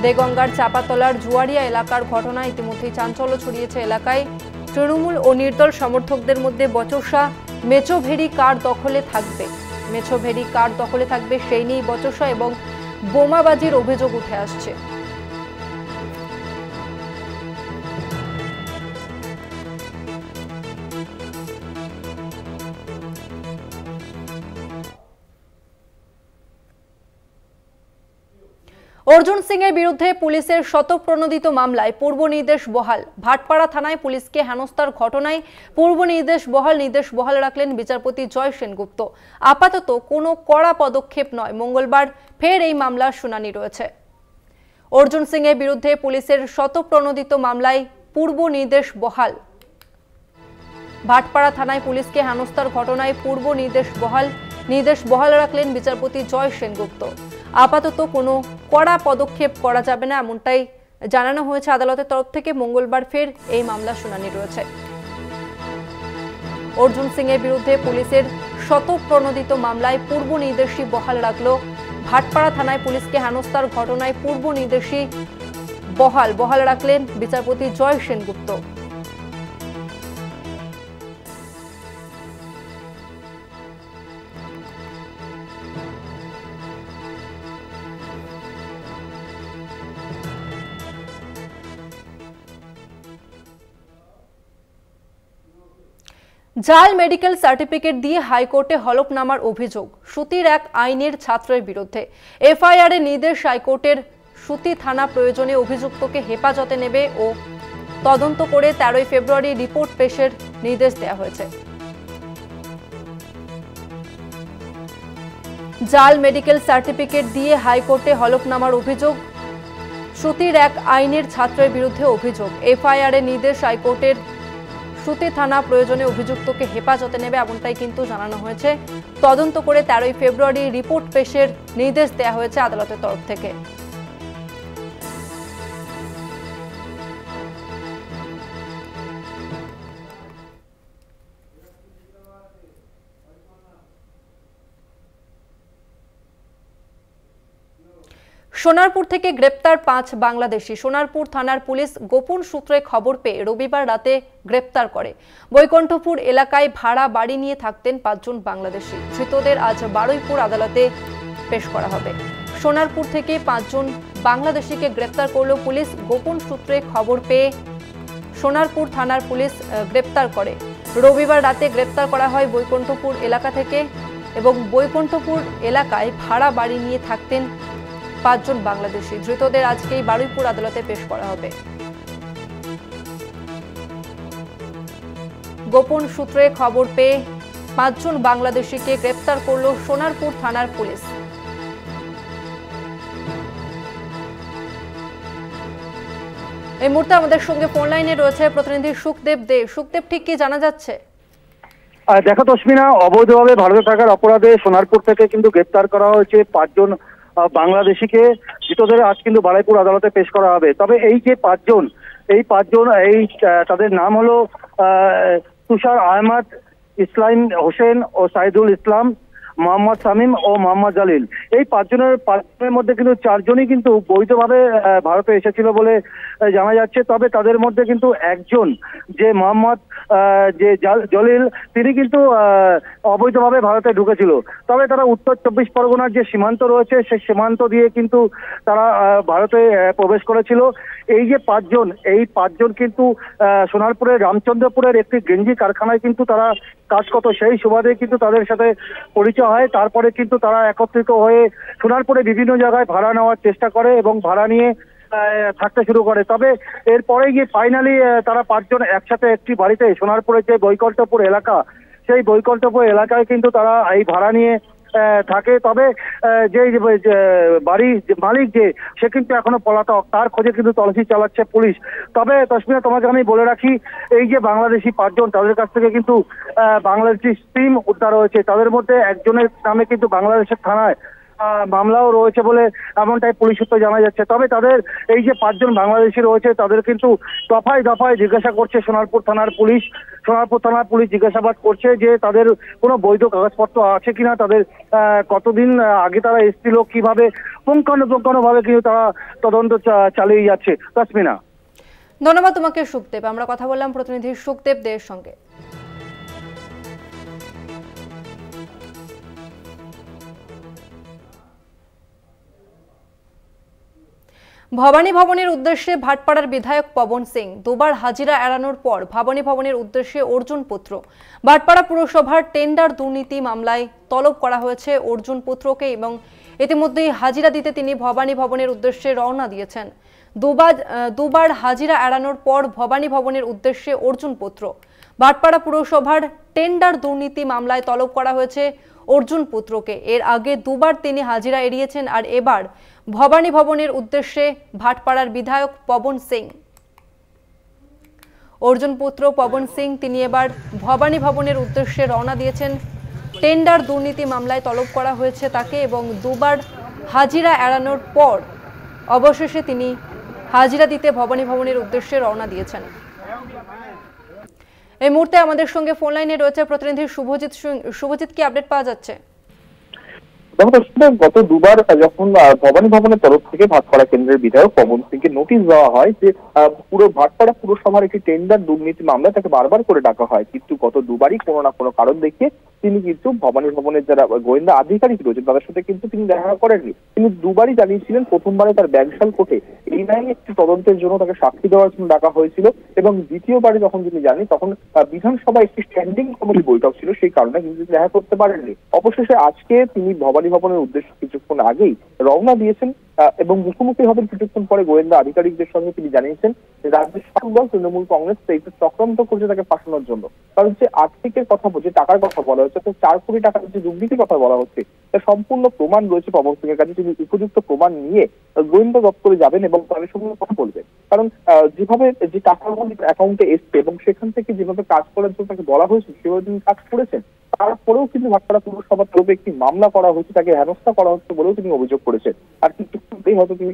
দেগঙ্গার চাপাতলার জুয়ারিয়া এলাকার ঘটনা ইতিমধ্যেই চাঞ্চল্য ছড়িয়েছে এলাকায়। তৃণমূল ও নির্দল সমর্থকদের মধ্যে বচসা। মেছো ভেরি কার দখলে থাকবে, মেছো ভেরি কার দখলে থাকবে সেই নিয়ে বচসা এবং বোমাবাজির অভিযোগ উঠে আসছে। অর্জুন সিং এর বিরুদ্ধে পুলিশের শতপ্রণোদিত মামলায় পূর্ব নির্দেশ বহাল। ভাটপাড়া থানায় পুলিশকে হেনস্থার ঘটনায় পূর্ব নির্দেশ বহাল রাখলেন বিচারপতি জয় সেনগুপ্ত। আপাতত কোনো কড়া পদক্ষেপ নয়, মঙ্গলবার ফের এই মামলার শুনানি রয়েছে। অর্জুন সিং এর বিরুদ্ধে পুলিশের শতপ্রণোদিত মামলায় পূর্ব নির্দেশ বহাল। ভাটপাড়া থানায় পুলিশকে হেনস্থার ঘটনায় পূর্ব নির্দেশ বহাল রাখলেন বিচারপতি জয় সেনগুপ্ত। আপাতত কোনো কড়া পদক্ষেপ করা যাবে না এমনটাই জানানো হয়েছে আদালতের তরফ থেকে। মঙ্গলবার ফের এই মামলা শুনানি রয়েছে। অর্জুন সিং এর বিরুদ্ধে পুলিশের শতপ্রণোদিত মামলায় পূর্ব নির্দেশই বহাল রাখল। ভাটপাড়া থানায় পুলিশকে হেনস্থার ঘটনায় পূর্ব নির্দেশই বহাল রাখলেন বিচারপতি জয় সেনগুপ্ত। জাল মেডিকেল সার্টিফিকেট দিয়ে হাইকোর্টে হলফনামার অভিযোগ শ্রুতির এক আইনের ছাত্রের বিরুদ্ধে। এফআইআর এর নির্দেশ হাইকোর্টের। শ্রুতি থানা প্রয়োজনে অভিযুক্তকে হেফাজতে নেবে ও তদন্ত করে 13 ফেব্রুয়ারি রিপোর্ট পেশের নির্দেশ দেওয়া হয়েছে। জাল মেডিকেল সার্টিফিকেট দিয়ে হাইকোর্টে হলফনামার অভিযোগ শ্রুতির এক আইনের ছাত্রের বিরুদ্ধে অভিযোগ। এফআইআর এর নির্দেশ হাইকোর্টের। শ্রুতি থানা প্রয়োজনে অভিযুক্তকে হেফাজতে নেবে এমনটাই কিন্তু জানানো হয়েছে। তদন্ত করে 13 ফেব্রুয়ারি রিপোর্ট পেশের নির্দেশ দেওয়া হয়েছে আদালতের তরফ থেকে। সোনারপুর থেকে গ্রেপ্তার 5 বাংলাদেশি। সোনারপুর থানার পুলিশ গোপন সূত্রে খবর পেয়ে রবিবার রাতে গ্রেপ্তার করে। বৈকুণ্ঠপুর এলাকায় ভাড়া বাড়ি নিয়ে থাকতেন 5 জন বাংলাদেশি। ধৃতদের আজ বারুইপুর আদালতে পেশ করা হবে। সোনারপুর থেকে 5 জন বাংলাদেশিকে গ্রেপ্তার করল পুলিশ। গোপন সূত্রে খবর পেয়ে সোনারপুর থানার পুলিশ গ্রেপ্তার করে। রবিবার রাতে গ্রেপ্তার করা হয় বৈকুণ্ঠপুর এলাকা থেকে এবং বৈকুণ্ঠপুর এলাকায় ভাড়া বাড়ি নিয়ে থাকতেন 5 জন বাংলাদেশি। ধৃতদের আজকেই বারুইপুর আদালতে পেশ করা হবে। গোপন সূত্রে খবর পেয়ে 5 জন বাংলাদেশিকে গ্রেপ্তার করল সোনারপুর থানার পুলিশ। এই মুহূর্তে আমাদের সঙ্গে ফোন লাইনে রয়েছে প্রতিনিধি সুখদেব দে। সুখদেব, ঠিক কি জানা যাচ্ছে? দেখো তসমিনা, অবৈধভাবে ভারতে থাকার অপরাধে সোনারপুর থেকে কিন্তু গ্রেপ্তার করা হয়েছে 5 জন বাংলাদেশিকে। ধৃতদের আজ কিন্তু বারুইপুর আদালতে পেশ করা হবে। তবে এই যে 5 জন তাদের নাম হলো তুষার আহমদ, ইসলাম হোসেন ও সাইদুল ইসলাম, মোহাম্মদ শামীম ও মোহাম্মদ জালিল। এই 5 জনের মধ্যে কিন্তু 4 জনই কিন্তু বৈধভাবে ভারতে এসেছিল বলে জানা যাচ্ছে। তবে তাদের মধ্যে কিন্তু একজন যে মোহাম্মদ জলিল, তিনি কিন্তু অবৈধভাবে ভারতে ঢুকেছিল। তবে তারা উত্তর 24 পরগনার যে সীমান্ত রয়েছে সেই সীমান্ত দিয়ে কিন্তু তারা ভারতে প্রবেশ করেছিল। এই যে 5 জন, এই 5 জন কিন্তু সোনারপুরের রামচন্দ্রপুরের একটি গেঞ্জি কারখানায় কিন্তু তারা কাজ করত। সেই সুবাদে কিন্তু তাদের সাথে পরিচয় হয়। তারপরে কিন্তু তারা একত্রিত হয়ে সোনারপুরে বিভিন্ন জায়গায় ভাড়া নেওয়ার চেষ্টা করে এবং ভাড়া নিয়ে থাকতে শুরু করে। তবে এরপরে গিয়ে ফাইনালি তারা 5 জন একসাথে একটি বাড়িতে, সোনারপুরের যে বৈকুণ্ঠপুর এলাকা, সেই বৈকুণ্ঠপুর এলাকায় কিন্তু তারা এই ভাড়া নিয়ে থাকে। তবে যে বাড়ির মালিক সে কিন্তু এখনো পলাতক, তার খোঁজে কিন্তু তল্লাশি চালাচ্ছে পুলিশ। তবে তসমিনা, তোমাকে আমি বলে রাখি, এই যে বাংলাদেশি 5 জন, তাদের কাছ থেকে কিন্তু বাংলাদেশি সিম উদ্ধার হয়েছে। তাদের মধ্যে একজনের নামে কিন্তু বাংলাদেশের থানায় মামলাও রয়েছে বলে এমনটাই পুলিশ সূত্রে জানা যাচ্ছে। তবে তাদের এই যে 5 জন বাংলাদেশি রয়েছে, তাদের কিন্তু দফায় দফায় জিজ্ঞাসা করছে সোনারপুর থানার পুলিশ। সোনারপুর থানার পুলিশ জিজ্ঞাসাবাদ করছে যে তাদের কোনো বৈধ কাগজপত্র আছে কিনা, তাদের কতদিন আগে তারা এসেছিল, কিভাবে পুঙ্খানুপুঙ্খানুভাবে কিন্তু তারা তদন্ত চালিয়ে যাচ্ছে। তসমিনা, ধন্যবাদ তোমাকে সুখদেব। আমরা কথা বললাম প্রতিনিধি সুখদেব দের সঙ্গে। ভবানী ভবনের উদ্দেশ্যে ভাটপাড়ার বিধায়ক পবন সিং। দুবার হাজিরা এড়ানোর পর ভবানী ভবনের উদ্দেশ্যে অর্জুন পুত্র। ভাটপাড়া পুরসভার টেন্ডার দুর্নীতি মামলায় তলব করা হয়েছে অর্জুন পুত্রকে এবং ইতিমধ্যেই হাজিরা দিতে তিনি ভবানী ভবনের উদ্দেশ্যে রওনা দিয়েছেন। দুবার হাজিরা এড়ানোর পর ভবানী ভবনের উদ্দেশ্যে অর্জুন পুত্র। ভাটপাড়া পুরসভার টেন্ডার দুর্নীতি মামলায় তলব করা হয়েছে অর্জুন পুত্রকে। এর আগে দুবার তিনি হাজিরা এড়িয়েছেন আর এবার ভবানী ভবনের উদ্দেশ্যে ভাটপাড়ার বিধায়ক পবন সিং। অর্জুন পুত্র পবন সিং তিনি এবার ভবানী ভবনের উদ্দেশ্যে রওনা দিয়েছেন। টেন্ডার দুর্নীতি মামলায় তলব করা হয়েছে তাকে এবং দুবার হাজিরা এড়ানোর পর অবশেষে তিনি হাজিরা দিতে ভবানী ভবনের উদ্দেশ্যে রওনা দিয়েছেন। এই মুহূর্তে আমাদের সঙ্গে ফোন লাইনে রয়েছে প্রতিনিধি শুভজিৎ সিং। শুভজিৎ, কি আপডেট পাওয়া যাচ্ছে? গত দুবার যখন ভবানী ভবনের তরফ থেকে ভাটপাড়া কেন্দ্রের বিধায়ক পবন সিংকে নোটিশ দেওয়া হয় যে পুরো ভাটপাড়া পুরসভার একটি টেন্ডার দুর্নীতি মামলা, তাকে বারবার করে ডাকা হয়, কিন্তু গত দুবারই কোনো না কোনো কারণ দেখিয়ে তিনি কিন্তু ভবানী ভবনের যারা গোয়েন্দা আধিকারিক রয়েছেন তাদের সাথে কিন্তু তিনি দেখা করেননি। তিনি দুবারই জানিয়েছিলেন, প্রথমবারে তার ব্যাংশাল কোর্টে এই নামে একটি তদন্তের জন্য তাকে সাক্ষী দেওয়ার জন্য ডাকা হয়েছিল, এবং দ্বিতীয়বারে যখন তিনি জানি তখন বিধানসভায় একটি স্ট্যান্ডিং কমিটি বৈঠক ছিল, সেই কারণে কিন্তু তিনি দেখা করতে পারেননি। অবশেষে আজকে তিনি ভবানী ভবনের উদ্দেশ্যে কিছুক্ষণ আগেই রওনা দিয়েছেন এবং মুখোমুখি হবেন কিছুক্ষণ পরে গোয়েন্দা আধিকারিকদের সঙ্গে। তিনি জানিয়েছেন যে রাজ্যের শাসক দল তৃণমূল কংগ্রেস এই চক্রান্ত করছে তাকে ফাঁসানোর জন্য। কারণ যে আর্থিকের কথা বলছে, টাকার কথা বলা হচ্ছে, তো 4 কোটি টাকার যে দুর্নীতির কথা বলা হচ্ছে তার সম্পূর্ণ প্রমাণ রয়েছে পবন সিং এর কাছে। তিনি উপযুক্ত প্রমাণ নিয়ে গোয়েন্দা দপ্তরে যাবেন এবং তাদের সঙ্গে কথা বলবেন। কারণ যেভাবে যে টাকাগুলি অ্যাকাউন্টে এসছে এবং সেখান থেকে যেভাবে কাজ করার জন্য তাকে বলা হয়েছে সেভাবে তিনি কাজ করেছেন। তারপরেও কিন্তু ভাটপাড়া পুরসভার তরফে একটি মামলা করা হচ্ছে, তাকে হেনস্থা করা হচ্ছে বলেও তিনি অভিযোগ করেছেন। আর কিছুক্ষণেই হয়তো তিনি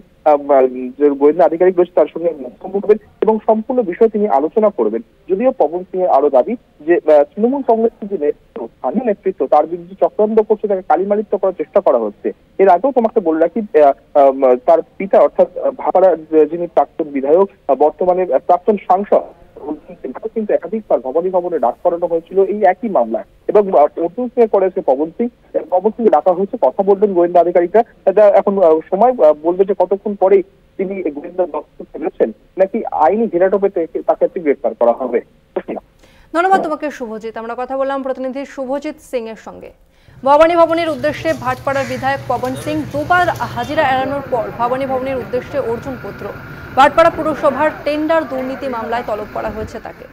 যে গোয়েন্দা আধিকারিক রয়েছে তার সঙ্গে মুখোমুখি হবেন এবং সম্পূর্ণ বিষয় তিনি আলোচনা করবেন। যদিও পবন সিং এর আরো দাবি যে তৃণমূল কংগ্রেসের যে স্থানীয় নেতৃত্ব তার বিরুদ্ধে চক্রান্ত করছে, তাকে কালিমালিপ্ত করার চেষ্টা করা হচ্ছে। এর আগেও তোমাকে বলে রাখি, তার পিতা অর্থাৎ ভাটপাড়ার যিনি প্রাক্তন বিধায়ক বর্তমানে প্রাক্তন সাংসদ কিন্তু একাধিকবার ভবানী ভবনে ডাক করানো হয়েছিল এই একই মামলায়, এবং করেছে পবন সিং ডাকা হয়েছে, কথা বলবেন গোয়েন্দা আধিকারিকরা। এখন সময় বলবে যে কতক্ষণ পরে তিনি গোয়েন্দা দপ্তর ফেলেছেন নাকি আইনি ঘেরাটোপে তাকে গ্রেফতার করা হবে। ধন্যবাদ তোমাকে শুভজিৎ। আমরা কথা বললাম প্রতিনিধি শুভজিৎ সিং এর সঙ্গে। ভবানী ভবনের উদ্দেশ্যে ভাটপাড়ার বিধায়ক পবন সিং দুবার হাজিরা এড়ানোর পর ভবানী ভবনের উদ্দেশ্যে অর্জুন পুত্র ভাটপাড়া পুরসভার টেন্ডার দুর্নীতি মামলায় তলব করা হয়েছে তাকে।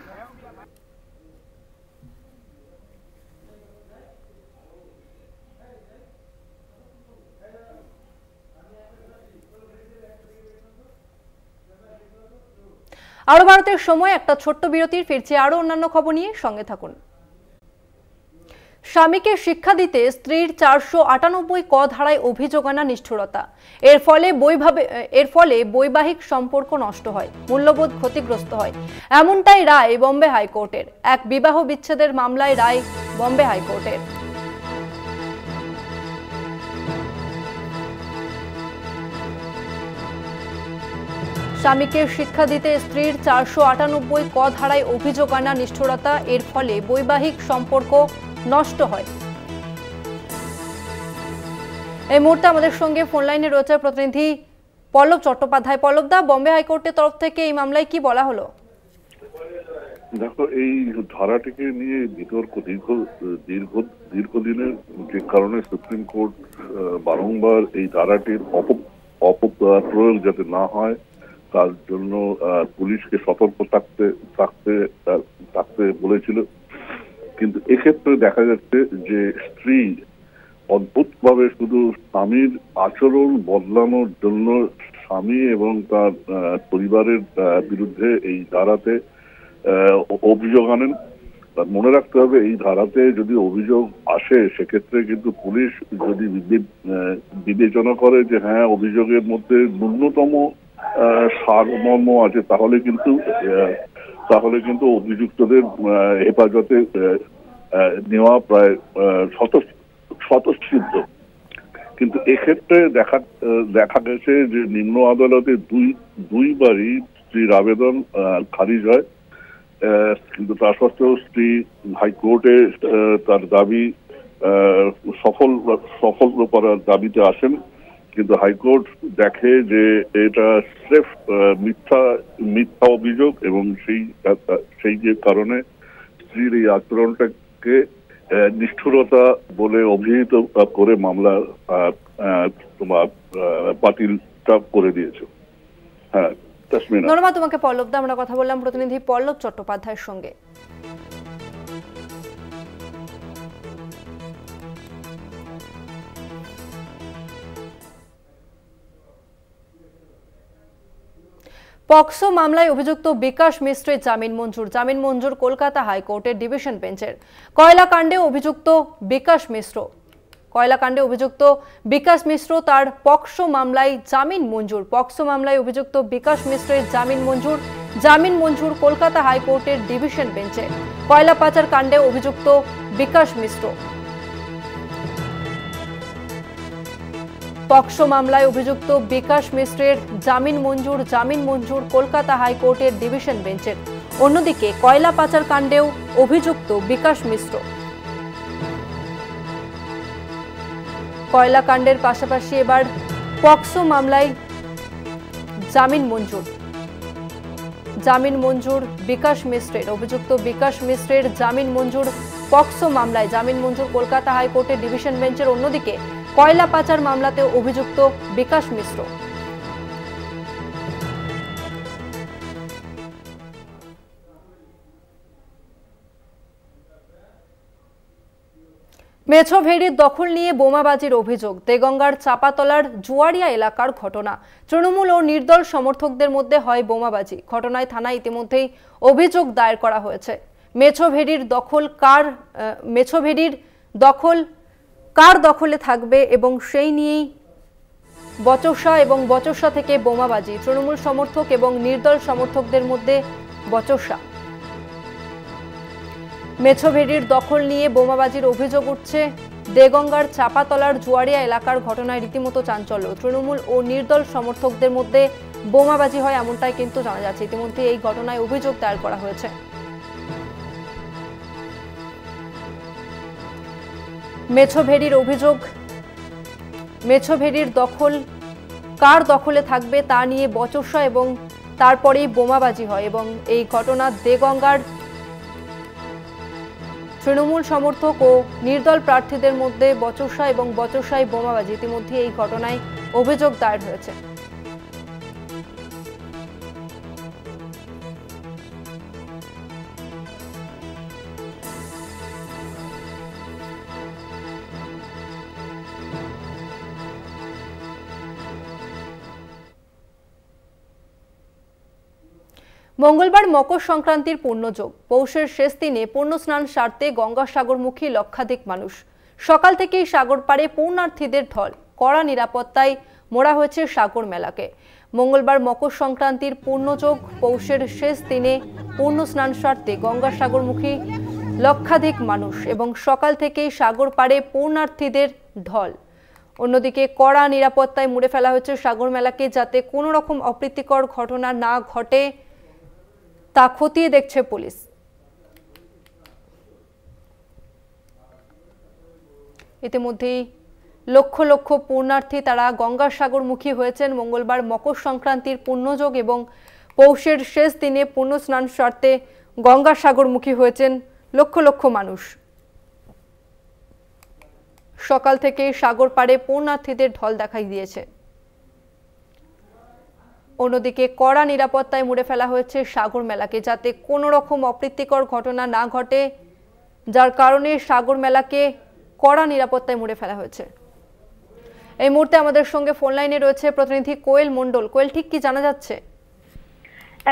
আরো ভারতের সময় একটা ছোট্ট বিরতির, ফিরছি আরো অন্যান্য খবর নিয়ে, সঙ্গে থাকুন। স্বামীকে শিক্ষা দিতে স্ত্রীর 498 ক ধারায় অভিযোগ আনা নিষ্ঠুরতা। এর ফলে বৈবাহিক সম্পর্ক নষ্ট হয়, মূল্যবোধ ক্ষতিগ্রস্ত হয়, এমনটাই রায় বম্বে হাইকোর্টের। এক বিবাহ বিচ্ছেদের মামলায় রায় বম্বে হাইকোর্টের। স্বামীকে শিক্ষা দিতে স্ত্রীর 498 ক ধারায় অভিযোগ আনা নিষ্ঠুরতা, এর ফলে বৈবাহিক সম্পর্ক নষ্ট হয়। এই মুহূর্তে আমাদের সঙ্গে ফোন লাইনে রয়েছে প্রতিনিধি পল্লব চট্টোপাধ্যায়। পল্লবদা, বম্বে হাইকোর্টের তরফ থেকে এই মামলায় কি বলা হলো? দেখো, এই ধারাটিকে নিয়ে বিতর্ক দীর্ঘদিনের, যে কারণে সুপ্রিম কোর্ট বারংবার এই ধারাটির অপপ্রয়োগ যাতে না হয় তার জন্য পুলিশকে সতর্ক থাকতে বলেছিল। কিন্তু এক্ষেত্রে দেখা যাচ্ছে যে স্ত্রী অদ্ভুতভাবে শুধু স্বামীর আচরণ বদলানোর জন্য স্বামী এবং তার পরিবারের বিরুদ্ধে এই ধারাতে অভিযোগ আনেন। মনে রাখতে হবে, এই ধারাতে যদি অভিযোগ আসে সেক্ষেত্রে কিন্তু পুলিশ যদি বিবেচনা করে যে হ্যাঁ অভিযোগের মধ্যে ন্যূনতম সারমর্ম আছে, তাহলে কিন্তু অভিযুক্তদের হেফাজতে নেওয়া প্রায় স্বতঃসিদ্ধ। কিন্তু এক্ষেত্রে দেখা গেছে যে নিম্ন আদালতে দুইবারই স্ত্রীর আবেদন খারিজ হয়, কিন্তু তা সত্ত্বেও স্ত্রী হাইকোর্টে তার দাবি সফল করার দাবিতে আসেন। কিন্তু হাইকোর্ট দেখে যে এটা স্রেফ মিথ্যা অভিযোগ এবং সেই যে কারণে স্ত্রীর এই আচরণটাকে নিষ্ঠুরতা বলে অভিহিত করে মামলা তোমার বাতিলটা করে দিয়েছে। হ্যাঁ, ধন্যবাদ তোমাকে পল্লবদা। আমরা কথা বললাম প্রতিনিধি পল্লব চট্টোপাধ্যায়ের সঙ্গে। পক্সো মামলায় অভিযুক্ত বিকাশ মিশ্রের জামিন মঞ্জুর কলকাতা হাইকোর্টের ডিভিশন বেঞ্চের। কয়লা কাণ্ডে অভিযুক্ত বিকাশ মিশ্র তার পক্সো মামলায় জামিন মঞ্জুর কলকাতা হাইকোর্টের ডিভিশন বেঞ্চে। কয়লা পাচার কাণ্ডে অভিযুক্ত বিকাশ মিশ্র পক্সো মামলায় অভিযুক্ত বিকাশ মিশ্রের জামিন মঞ্জুর কলকাতা হাইকোর্টের ডিভিশন বেঞ্চের। অন্যদিকে কয়লা পাচার কাণ্ডেও অভিযুক্ত বিকাশ মিশ্র কয়লাকাণ্ডের পাশাপাশি এবার পক্সো মামলায় জামিন মঞ্জুর বিকাশ মিশ্রের। অভিযুক্ত বিকাশ মিশ্রের জামিন মঞ্জুর পক্সো মামলায় জামিন মঞ্জুর কলকাতা হাইকোর্টের ডিভিশন বেঞ্চের। অন্যদিকে কয়লা পাচার মামলাতেও অভিযুক্ত বিকাশ মিশ্র। মেছোভেড়ির দখল নিয়ে বোমাবাজির অভিযোগ। দেগঙ্গার চাপাতলার জুয়ারিয়া এলাকার ঘটনা। তৃণমূল ও নির্দল সমর্থকদের মধ্যে হয় বোমাবাজি। ঘটনায় থানায় ইতিমধ্যেই অভিযোগ দায়ের করা হয়েছে। মেছোভেড়ির দখল কার দখলে থাকবে এবং সেই নিয়েই বচসা থেকে বোমাবাজি। তৃণমূল সমর্থক এবং নির্দল সমর্থকদের মধ্যে বচসা। মেছোভেড়ির দখল নিয়ে বোমাবাজির অভিযোগ উঠছে। দেগঙ্গার চাপাতলার জুয়ারিয়া এলাকার ঘটনায় রীতিমতো চাঞ্চল্য। তৃণমূল ও নির্দল সমর্থকদের মধ্যে বোমাবাজি হয় এমনটাই কিন্তু জানা যাচ্ছে। ইতিমধ্যে এই ঘটনায় অভিযোগ দায়ের করা হয়েছে। মেছোভেড়ির অভিযোগ, মেছোভেড়ির দখল কার দখলে থাকবে তা নিয়ে বচসা এবং তারপরেই বোমাবাজি হয় এবং এই ঘটনা দেগঙ্গার তৃণমূল সমর্থক ও নির্দল প্রার্থীদের মধ্যে বচসা এবং বচসায় বোমাবাজি। ইতিমধ্যে এই ঘটনায় অভিযোগ দায়ের হয়েছে। মঙ্গলবার মকর সংক্রান্তির পুণ্যযোগ। পৌষের শেষ দিনে পুণ্য স্নান সারতে গঙ্গাসাগরমুখী লক্ষাধিক মানুষ। সকাল থেকেই সাগর পাড়ে পুণ্যার্থীদের ঢল। কড়া নিরাপত্তায় মোড়া হয়েছে সাগর মেলাকে। মঙ্গলবার মকর সংক্রান্তির পুণ্যযোগ। পৌষের শেষ দিনে পুণ্য স্নান সারতে গঙ্গাসাগরমুখী লক্ষাধিক মানুষ এবং সকাল থেকেই সাগর পাড়ে পুণ্যার্থীদের ঢল। অন্যদিকে কড়া নিরাপত্তায় মুড়ে ফেলা হয়েছে সাগর মেলাকে, যাতে কোনো রকম অপ্রীতিকর ঘটনা না ঘটে তা খতিয়ে দেখছে পুলিশ। ইতিমধ্যেই লক্ষ লক্ষ পুণ্যার্থী তারা গঙ্গাসাগরমুখী হয়েছেন। মঙ্গলবার মকর সংক্রান্তির পুণ্যযোগ এবং পৌষের শেষ দিনে পুণ্য স্নান সারতে গঙ্গাসাগরমুখী হয়েছেন লক্ষ লক্ষ মানুষ। সকাল থেকে সাগর পাড়ে পুণ্যার্থীদের ঢল দেখা দিয়েছে। অন্যদিকে কড়া নিরাপত্তায় মুড়ে ফেলা হয়েছে সাগর মেলাকে, যাতে কোনো রকম অপ্রীতিকর ঘটনা না ঘটে, যার কারণে সাগর মেলাকে কড়া নিরাপত্তায় মুড়ে ফেলা হয়েছে। এই মুহূর্তে আমাদের সঙ্গে ফোন লাইনে রয়েছে প্রতিনিধি কোয়েল মণ্ডল। কোয়েল, ঠিক কি জানা যাচ্ছে?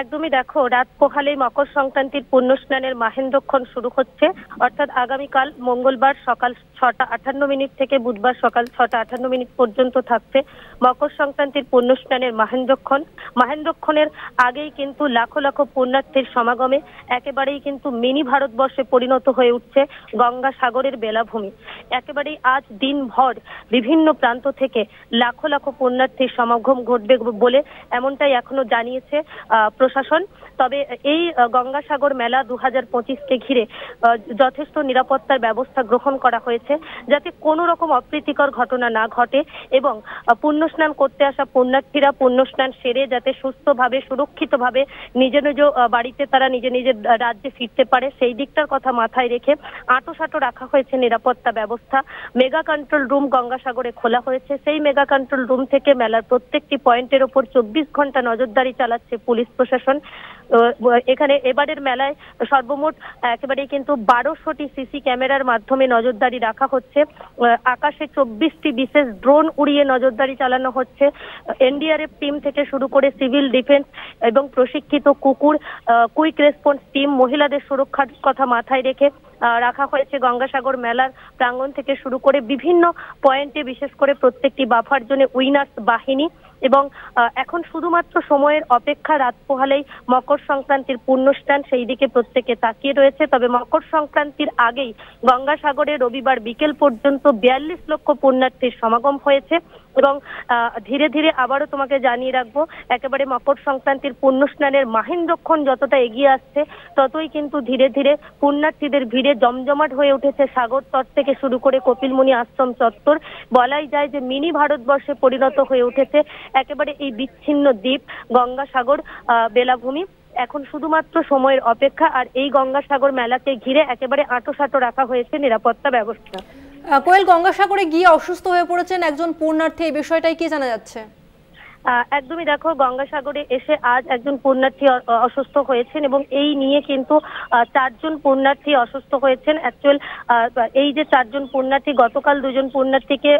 একদমই দেখো, রাত পোহালেই মকর সংক্রান্তির পুণ্য স্নানের মাহেন্দ্রক্ষণ শুরু হচ্ছে। অর্থাৎ আগামীকাল মঙ্গলবার সকাল 6:58 থেকে বুধবার সকাল 6:58 পর্যন্ত থাকছে মকর সংক্রান্তির পুণ্য স্নানের মাহেন্দ্রক্ষণের আগেই কিন্তু লাখো লাখো পুণ্যার্থীর সমাগমে একেবারেই কিন্তু মিনি ভারতবর্ষে পরিণত হয়ে উঠছে গঙ্গাসাগরের বেলাভূমি। একেবারেই আজ দিনভর বিভিন্ন প্রান্ত থেকে লাখো লাখো পুণ্যার্থীর সমাগম ঘটবে বলে এমনটাই এখনো জানিয়েছে প্রশাসন। তবে এই গঙ্গাসাগর মেলা 2025কে ঘিরে যথেষ্ট নিরাপত্তার ব্যবস্থা গ্রহণ করা হয়েছে, যাতে কোনো রকম অপ্রীতিকর ঘটনা না ঘটে এবং পুণ্য স্নান করতে আসা পুণ্যার্থীরা পুণ্য স্নান সেরে যাতে সুস্থভাবে সুরক্ষিতভাবে নিজ নিজ বাড়িতে তারা নিজের রাজ্যে ফিরতে পারে, সেই দিকটার কথা মাথায় রেখে আঁটোসাঁটো রাখা হয়েছে নিরাপত্তা ব্যবস্থা। মেগা কন্ট্রোল রুম গঙ্গাসাগরে খোলা হয়েছে। সেই মেগা কন্ট্রোল রুম থেকে মেলার প্রত্যেকটি পয়েন্টের ওপর 24 ঘন্টা নজরদারি চালাচ্ছে পুলিশ প্রশাসন। এখানে এবারের মেলায় সর্বমোট একেবারেই কিন্তু 1200টি সিসি ক্যামেরার মাধ্যমে নজরদারি রাখা হচ্ছে। আকাশে 24টি বিশেষ ড্রোন উড়িয়ে নজরদারি চালানো হচ্ছে। এনডিআরএফ টিম থেকে শুরু করে সিভিল ডিফেন্স এবং প্রশিক্ষিত কুইক রেসপন্স টিম, মহিলাদের সুরক্ষার কথা মাথায় রেখে রাখা হয়েছে গঙ্গাসাগর মেলার প্রাঙ্গণ থেকে শুরু করে বিভিন্ন পয়েন্টে, বিশেষ করে প্রত্যেকটি বাফার জোনে উইনার্স বাহিনী। এবং এখন শুধুমাত্র সময়ের অপেক্ষা, রাত পোহালেই মকর সংক্রান্তির পুণ্যস্নান, সেই দিকে প্রত্যেকে তাকিয়ে রয়েছে। তবে মকর সংক্রান্তির আগেই গঙ্গাসাগরে রবিবার বিকেল পর্যন্ত 42 লক্ষ পুণ্যার্থীর সমাগম হয়েছে। এবং ধীরে ধীরে আবারও তোমাকে জানিয়ে রাখবো, একেবারে মকর সংক্রান্তির পুণ্যস্নানের মাহেন্দ্রক্ষণ যতটা এগিয়ে আসছে ততই কিন্তু ধীরে ধীরে পুণ্যার্থীদের ভিড়ে ঘিরে জমজমাট হয়ে উঠেছে সাগর তট থেকে শুরু করে কপিলমুনি আশ্রম চত্বর। বলাই যায় যে মিনি ভারতবর্ষে পরিণত হয়ে উঠেছে একেবারে এই বিচ্ছিন্ন দ্বীপ গঙ্গাসাগর বেলাভূমি। এখন শুধুমাত্র সময়ের অপেক্ষা, আর এই গঙ্গাসাগর মেলাকে ঘিরে একেবারে আঁটোসাঁটো রাখা হয়েছে নিরাপত্তা ব্যবস্থা। কোয়েল, গঙ্গাসাগরে গিয়ে অসুস্থ হয়ে পড়েছেন একজন পুণ্যার্থী, এই বিষয়টাই কি জানা যাচ্ছে? একদমই দেখো, গঙ্গাসাগরে এসে আজ একজন পুণ্যার্থী অসুস্থ হয়েছেন এবং এই নিয়ে কিন্তু 4 জন পুণ্যার্থী অসুস্থ হয়েছেন। অ্যাকচুয়াল এই যে 4 জন পুণ্যার্থী, গতকাল 2 জন পুণ্যার্থীকে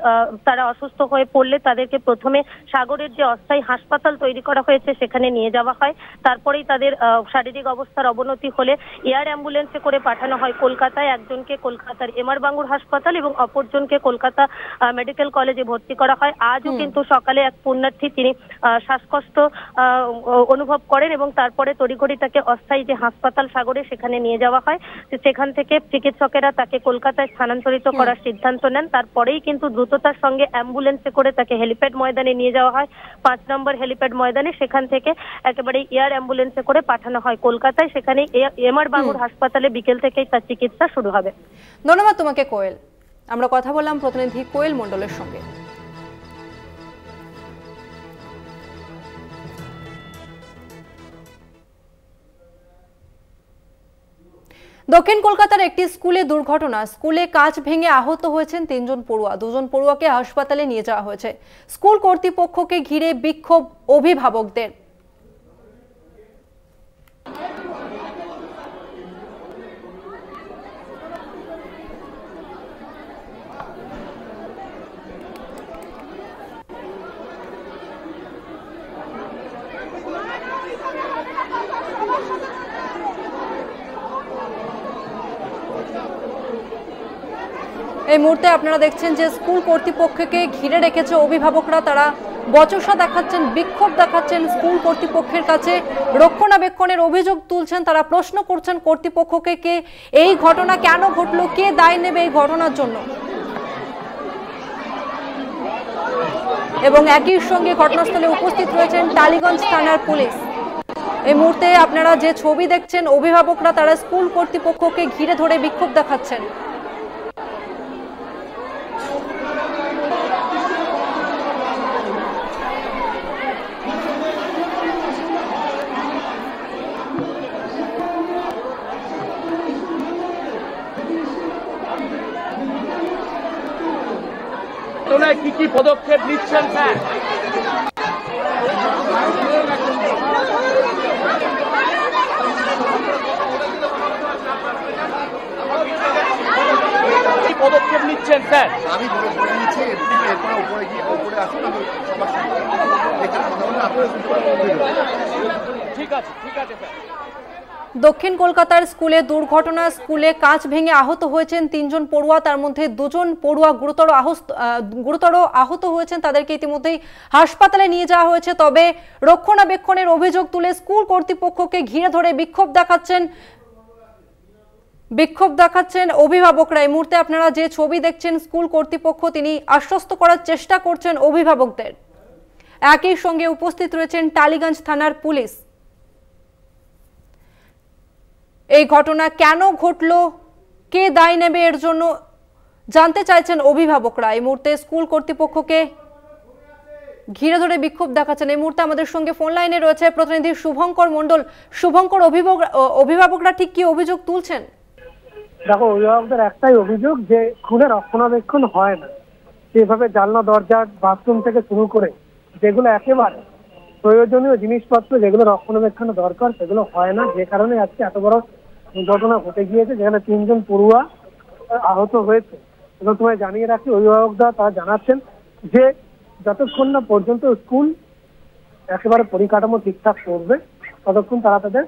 তারা অসুস্থ হয়ে পড়লে তাদেরকে প্রথমে সাগরের যে অস্থায়ী হাসপাতাল তৈরি করা হয়েছে সেখানে নিয়ে যাওয়া হয়। তারপরেই তাদের শারীরিক অবস্থার অবনতি হলে এয়ার অ্যাম্বুলেন্সে করে পাঠানো হয় কলকাতায়। একজনকে কলকাতার এমআর বাঙ্গুর হাসপাতাল এবং অপরজনকে কলকাতা মেডিকেল কলেজে ভর্তি করা হয়। আজও কিন্তু সকালে এক পুণ্যার্থী তিনি শ্বাসকষ্ট অনুভব করেন এবং তারপরে তড়িঘড়ি তাকে অস্থায়ী যে হাসপাতাল সাগরে সেখানে নিয়ে যাওয়া হয়। সেখান থেকে চিকিৎসকেরা তাকে কলকাতায় স্থানান্তরিত করার সিদ্ধান্ত নেন। তারপরেই কিন্তু দ্রুততার সঙ্গে অ্যাম্বুলেন্সে করে তাকে হেলিপ্যাড ময়দানে নিয়ে যাওয়া হয়, 5 নম্বর হেলিপ্যাড ময়দানে। সেখান থেকে একেবারে এয়ার অ্যাম্বুলেন্সে করে পাঠানো হয় কলকাতায়। সেখানে এমআর বাঙ্গুর হাসপাতালে বিকেল থেকেই তার চিকিৎসা শুরু হবে। ধন্যবাদ তোমাকে কোয়েল। আমরা কথা বললাম প্রতিনিধি কোয়েল মণ্ডলের সঙ্গে। দক্ষিণ কলকাতার একটি স্কুলে দুর্ঘটনা। স্কুলে কাঁচ ভেঙে আহত হয়েছেন 3 জন পড়ুয়া। 2 জন পড়ুয়াকে হাসপাতালে নিয়ে যাওয়া হয়েছে। স্কুল কর্তৃপক্ষকে ঘিরে বিক্ষোভ অভিভাবকদের। এই মুহূর্তে আপনারা দেখছেন যে স্কুল কর্তৃপক্ষকে ঘিরে রেখেছে অভিভাবকরা। তারা বচসা দেখাচ্ছেন, বিক্ষোভ দেখাচ্ছেন স্কুল কর্তৃপক্ষের কাছে, রক্ষণাবেক্ষণের অভিযোগ তুলছেন। তারা প্রশ্ন করছেন কর্তৃপক্ষকে কে এই ঘটনা কেন ঘটলো, কে দায় নেবে এই ঘটনার জন্য। এবং একই সঙ্গে ঘটনাস্থলে উপস্থিত রয়েছেন টালিগঞ্জ থানার পুলিশ। এই মুহূর্তে আপনারা যে ছবি দেখছেন, অভিভাবকরা তারা স্কুল কর্তৃপক্ষকে ঘিরে ধরে বিক্ষোভ দেখাচ্ছেন। কি কি পদক্ষেপ নিচ্ছেন স্যার? কি পদক্ষেপ নিচ্ছেন স্যার? আমি ধরে নিচ্ছি, এরপরে উপরে গিয়ে উপরে আসুন, আমি সবার সঙ্গে দেখে কথা বলে আপনারা। ঠিক আছে, ঠিক আছে স্যার। দক্ষিণ কলকাতার স্কুলে দুর্ঘটনা। স্কুলে কাঁচ ভেঙে আহত হয়েছেন 3 জন পড়ুয়া। তার মধ্যে 2 জন পড়ুয়া গুরুতর আহত হয়েছেন। তাদেরকে ইতিমধ্যেই হাসপাতালে নিয়ে যাওয়া হয়েছে। তবে রক্ষণাবেক্ষণের অভিযোগ তুলে স্কুল কর্তৃপক্ষকে ঘিরে ধরে বিক্ষোভ দেখাচ্ছেন অভিভাবকরা। এই মুহূর্তে আপনারা যে ছবি দেখছেন, স্কুল কর্তৃপক্ষ তিনি আশ্বস্ত করার চেষ্টা করছেন অভিভাবকদের। একই সঙ্গে উপস্থিত রয়েছেন টালিগঞ্জ থানার পুলিশ। এই ঘটনা কেন ঘটলো, কে দায় নেবে এর জন্য জানতে চাইছেন অভিভাবকরা। এই মুহূর্তে স্কুল কর্তৃপক্ষকে ঘিরে ধরে বিক্ষোভ দেখাচ্ছেন। এই মুহূর্তে আমাদের সঙ্গে ফোন লাইনে রয়েছে প্রতিনিধি শুভঙ্কর মণ্ডল। শুভঙ্কর, অভিভাবকরা ঠিক কি অভিযোগ তুলছেন? দেখো, অভিভাবকদের একটাই অভিযোগ যে স্কুলের রক্ষণাবেক্ষণ হয় না। সেভাবে জানলা দরজা বাথরুম থেকে শুরু করে যেগুলো একেবারে প্রয়োজনীয় জিনিসপত্র যেগুলো রক্ষণাবেক্ষণ দরকার সেগুলো হয় না, যে কারণে আজকে এত বড় দুর্ঘটনা ঘটে গিয়েছে, যেখানে 3 জন পড়ুয়া আহত হয়েছে। এবং তোমায় জানিয়ে রাখি, অভিভাবকরা তারা জানাচ্ছেন যে যতক্ষণ না পর্যন্ত স্কুল একেবারে পরিকাঠামো ঠিকঠাক করবে ততক্ষণ তারা তাদের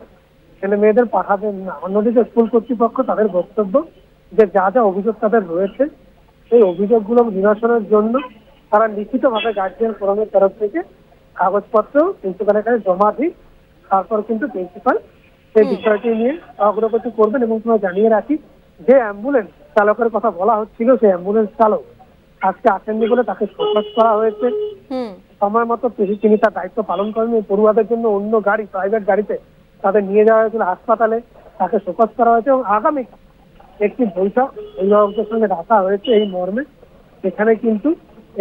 ছেলে মেয়েদের পাঠাবেন না। অন্যদিকে স্কুল কর্তৃপক্ষ তাদের বক্তব্য যে যা যা অভিযোগ তাদের রয়েছে সেই অভিযোগগুলো নিরসনের জন্য তারা লিখিতভাবে গার্জিয়ান ফোরামের তরফ থেকে কাগজপত্র প্রিন্সিপালের কাছে জমা দিই। তারপর কিন্তু প্রিন্সিপাল সেই বিষয়টি নিয়ে অগ্রগতি করবেন। এবং তোমায় জানিয়ে রাখি, যে অ্যাম্বুলেন্স চালকের কথা বলা হচ্ছিল সেই অ্যাম্বুলেন্স চালক আজকে আসেননি বলে তাকে শোকজ করা হয়েছে। সময় মতো তিনি তার দায়িত্ব পালন করেন। পড়ুয়াদের জন্য অন্য গাড়ি, প্রাইভেট গাড়িতে তাদের নিয়ে যাওয়া হয়েছিল হাসপাতালে, তাকে শোকজ করা হয়েছে। এবং আগামী একটি বৈঠক অভিভাবকদের সঙ্গে রাখা হয়েছে এই মর্মে। এখানে কিন্তু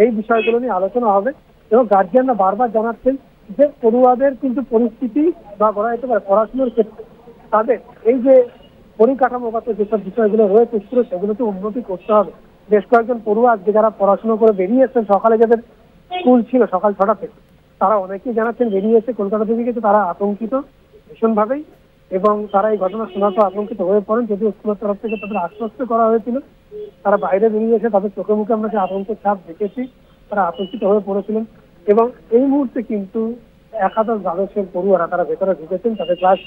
এই বিষয়গুলো নিয়ে আলোচনা হবে এবং গার্জিয়ানরা বারবার জানাচ্ছেন যে পড়ুয়াদের কিন্তু পরিস্থিতি বা বলা যেতে পারে পড়াশোনার ক্ষেত্রে তাদের এই যে পরিকাঠামোগত যেসব বিষয়গুলো রয়েছে পুরো সেগুলোতে উন্নতি করতে হবে। বেশ কয়েকজন পড়ুয়া আজকে যারা পড়াশোনা করে বেরিয়েছেন, সকালে যাদের স্কুল ছিল সকাল 6টা থেকে, তারা অনেকেই জানাচ্ছেন বেরিয়েছে কলকাতা থেকে গেছে, তারা আতঙ্কিত ভীষণভাবেই এবং তারা এই ঘটনা শোনার পর আতঙ্কিত হয়ে পড়েন। যদিও স্কুলের তরফ থেকে তাদের আশ্বস্ত করা হয়েছিল, তারা বাইরে বেরিয়েছে, তাদের চোখে মুখে আমরা যে আতঙ্কের ছাপ দেখেছি, তারা আতঙ্কিত হয়ে পড়েছিলেন এবং এই মুহূর্তে কিন্তু একাদশ দ্বাদশের পড়ুয়ারা তারা ভেতরে ঢুকেছেন, তাদের ক্লাস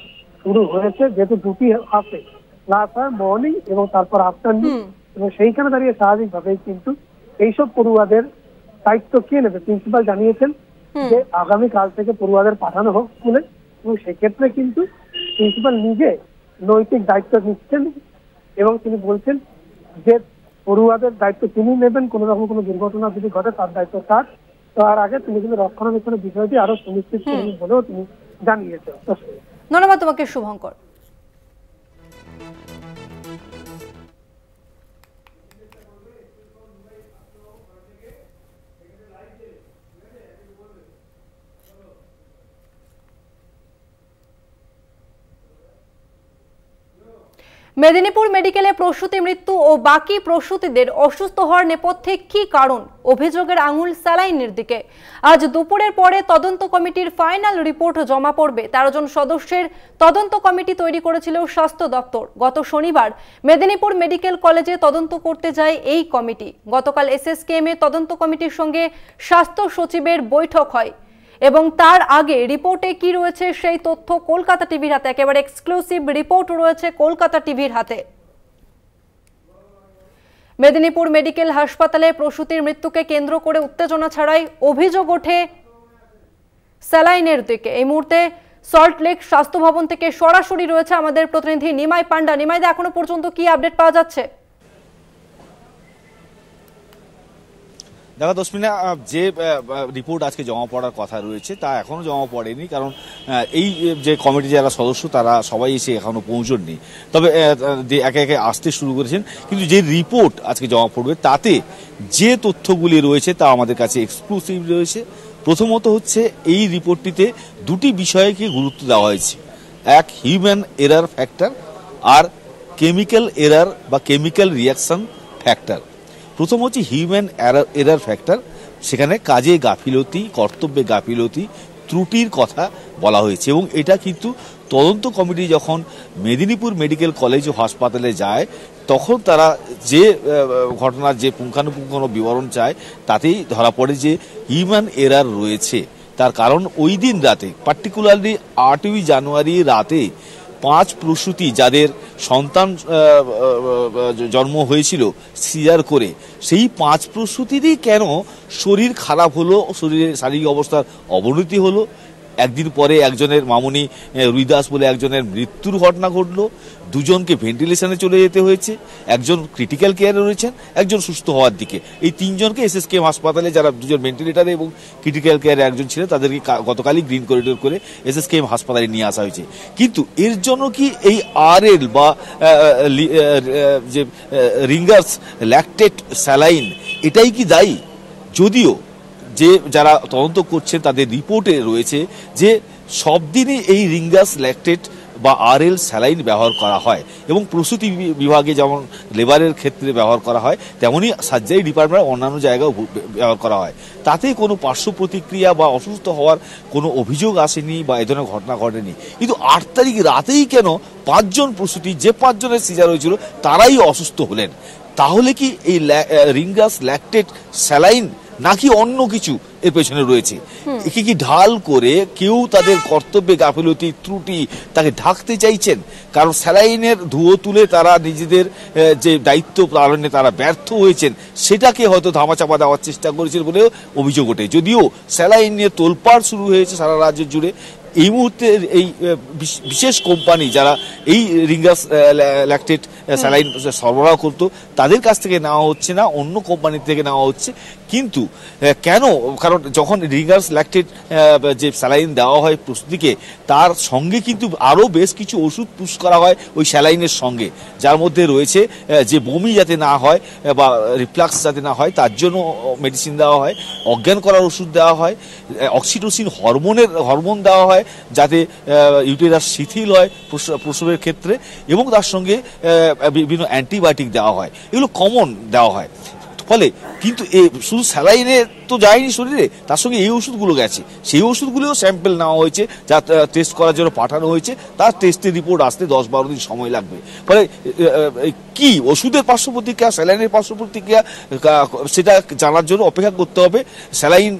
শুরু হয়েছে। যেহেতু দুটি হাফে ক্লাস হয়, মর্নিং এবং তারপর আফটারনুন, এবং সেইখানে দাঁড়িয়ে স্বাভাবিকভাবেই কিন্তু এইসব পড়ুয়াদের দায়িত্ব কে নেবে প্রিন্সিপাল জানিয়েছেন যে আগামীকাল থেকে পড়ুয়াদের পাঠানো হোক স্কুলে, এবং সেক্ষেত্রে কিন্তু প্রিন্সিপাল নিজে নৈতিক দায়িত্ব নিচ্ছেন এবং তিনি বলছেন যে পড়ুয়াদের দায়িত্ব তিনি নেবেন, কোনো রকম কোনো দুর্ঘটনা যদি ঘটে তার দায়িত্ব তার। তার আগে তিনি কিন্তু রক্ষণাবেক্ষণের বিষয়টি আরো সুনিশ্চিত করবেন বলেও তিনি জানিয়েছেন। ধন্যবাদ তোমাকে শুভঙ্কর। মেদিনীপুর মেডিকেলে প্রসূতি মৃত্যু ও বাকি প্রসূতিদের অসুস্থ হওয়ার নেপথ্যে কি কারণ? অভিযোগের আঙুল স্যালাইনের দিকে। আজ দুপুরের পরে তদন্ত কমিটির ফাইনাল রিপোর্ট জমা পড়বে। 13 জন সদস্যের তদন্ত কমিটি তৈরি করেছিল স্বাস্থ্য দপ্তর। গত শনিবার মেদিনীপুর মেডিকেল কলেজে তদন্ত করতে যায় এই কমিটি। গতকাল এসএসকেএম এ তদন্ত কমিটির সঙ্গে স্বাস্থ্য সচিবের বৈঠক হয় এবং তার আগে রিপোর্টে কি রয়েছে সেই তথ্য কলকাতা টিভির হাতে। একেবারে এক্সক্লুসিভ রিপোর্ট রয়েছে কলকাতা টিভির হাতে। মেদিনীপুর মেডিকেল হাসপাতালে প্রসূতির মৃত্যুকে কেন্দ্র করে উত্তেজনা ছাড়াই অভিযোগ ওঠে স্যালাইনের দিকে। এই মুহূর্তে সল্টলেক স্বাস্থ্য ভবন থেকে সরাসরি রয়েছে আমাদের প্রতিনিধি নিমাই পান্ডা। নিমাইদা, এখনো পর্যন্ত কি আপডেট পাওয়া যাচ্ছে? দেখো দশমিনা, যে রিপোর্ট আজকে জমা পড়ার কথা রয়েছে তা এখনো জমা পড়েনি, কারণ এই যে কমিটি যারা সদস্য তারা সবাই এসে এখনো পৌঁছননি। তবে একে একে আসতে শুরু করেছেন, কিন্তু যে রিপোর্ট আজকে জমা পড়বে তাতে যে তথ্যগুলি রয়েছে তা আমাদের কাছে এক্সক্লুসিভ রয়েছে। প্রথমত হচ্ছে এই রিপোর্টটিতে দুটি বিষয়কে গুরুত্ব দেওয়া হয়েছে, এক হিউম্যান এরার ফ্যাক্টর আর কেমিক্যাল এরার বা কেমিক্যাল রিয়াকশন ফ্যাক্টর। প্রথম হচ্ছে হিউম্যান এরার ফ্যাক্টর, সেখানে কাজে গাফিলতি, কর্তব্যে গাফিলতি, ত্রুটির কথা বলা হয়েছে এবং এটা কিন্তু তদন্ত কমিটি যখন মেদিনীপুর মেডিকেল কলেজ ও হাসপাতালে যায় তখন তারা যে ঘটনার যে পুঙ্খানুপুঙ্খ বিবরণ চায় তাতেই ধরা পড়ে যে হিউম্যান এরার রয়েছে। তার কারণ ওই দিন রাতে, পার্টিকুলারলি 8ই জানুয়ারি রাতে 5 প্রসূতি যাদের সন্তান জন্ম হয়েছিল সিজার করে, সেই 5 প্রসূতিরই কেন শরীর খারাপ হলো, শরীরের শারীরিক অবস্থার অবনতি হলো। একদিন পরে একজনের মামনি রুইদাস বলে একজনের মৃত্যুর ঘটনা ঘটলো, 2 জনকে ভেন্টিলেশনে চলে যেতে হয়েছে, একজন ক্রিটিক্যাল কেয়ারে রয়েছেন, একজন সুস্থ হওয়ার দিকে। এই 3 জনকে এসএসকেএম হাসপাতালে, যারা 2 জন ভেন্টিলেটারে এবং ক্রিটিক্যাল কেয়ারে একজন ছিলেন, তাদেরকে গতকালই গ্রিন করিডোর করে এসএসকেএম হাসপাতালে নিয়ে আসা হয়েছে। কিন্তু এর জন্য কি এই আরএল বা যে রিঙ্গার্স ল্যাকটেট স্যালাইন এটাই কি দায়ী? যদিও যে যারা তদন্ত করছেন তাদের রিপোর্টে রয়েছে যে সব দিনই এই রিঙ্গাস ল্যাকটেট বা আরএল স্যালাইন ব্যবহার করা হয় এবং প্রসূতি বিভাগে যেমন লেবারের ক্ষেত্রে ব্যবহার করা হয় তেমনই সার্জারি ডিপার্টমেন্ট অন্যান্য জায়গায় ব্যবহার করা হয়। তাতে কোনো পার্শ্ব প্রতিক্রিয়া বা অসুস্থ হওয়ার কোনো অভিযোগ আসেনি বা এ ধরনের ঘটনা ঘটেনি। কিন্তু 8 তারিখ রাতেই কেন 5 জন প্রসূতি, যে 5 জনের সিজার হয়েছিল তারাই অসুস্থ হলেন? তাহলে কি এই রিঙ্গাস ল্যাকটেট স্যালাইন নাকি অন্য কিছু এর পেছনে রয়েছে? একে কি ঢাল করে কেউ তাদের কর্তব্যে গাফিলতি, ত্রুটি তাকে ঢাকতে চাইছেন? কারণ স্যালাইনের ধুয়ো তুলে তারা নিজেদের যে দায়িত্ব পালনে তারা ব্যর্থ হয়েছেন সেটাকে হয়তো ধামাচাপা দেওয়ার চেষ্টা করেছেন বলেও অভিযোগ ওঠে। যদিও স্যালাইন নিয়ে তোলপাড় শুরু হয়েছে সারা রাজ্য জুড়ে। এই মুহূর্তে এই বিশেষ কোম্পানি যারা এই রিঙ্গাস ল্যাকটেট স্যালাইন সরবরাহ করতো তাদের কাছ থেকে নেওয়া হচ্ছে না, অন্য কোম্পানি থেকে নেওয়া হচ্ছে। কিন্তু কেন, কারণ যখন রিগার্স ল্যাকটেড যে স্যালাইন দেওয়া হয় প্রস্তুতিকে, তার সঙ্গে কিন্তু আরও বেশ কিছু ওষুধ পুশ করা হয় ওই স্যালাইনের সঙ্গে, যার মধ্যে রয়েছে যে বমি যাতে না হয় বা রিফ্লাক্স যাতে না হয় তার জন্য মেডিসিন দেওয়া হয়, অজ্ঞান করার ওষুধ দেওয়া হয়, অক্সিটোসিন হরমোন দেওয়া হয় যাতে ইউটেরাস শিথিল হয় প্রসবের ক্ষেত্রে, এবং তার সঙ্গে বিভিন্ন অ্যান্টিবায়োটিক দেওয়া হয়। এগুলো কমন দেওয়া হয়। ফলে কিন্তু শুধু স্যালাইনে তো যায়নি শরীরে, তার সঙ্গে এই ওষুধগুলো গেছে। সেই ওষুধগুলোও স্যাম্পেল নেওয়া হয়েছে, যা টেস্ট করার জন্য পাঠানো হয়েছে। তার টেস্টের রিপোর্ট আসতে 10-12 দিন সময় লাগবে। ফলে কি ওষুধের পার্শ্ব প্রতিক্রিয়া, স্যালাইনের পার্শ্ব প্রতিক্রিয়া, সেটা জানার জন্য অপেক্ষা করতে হবে। স্যালাইন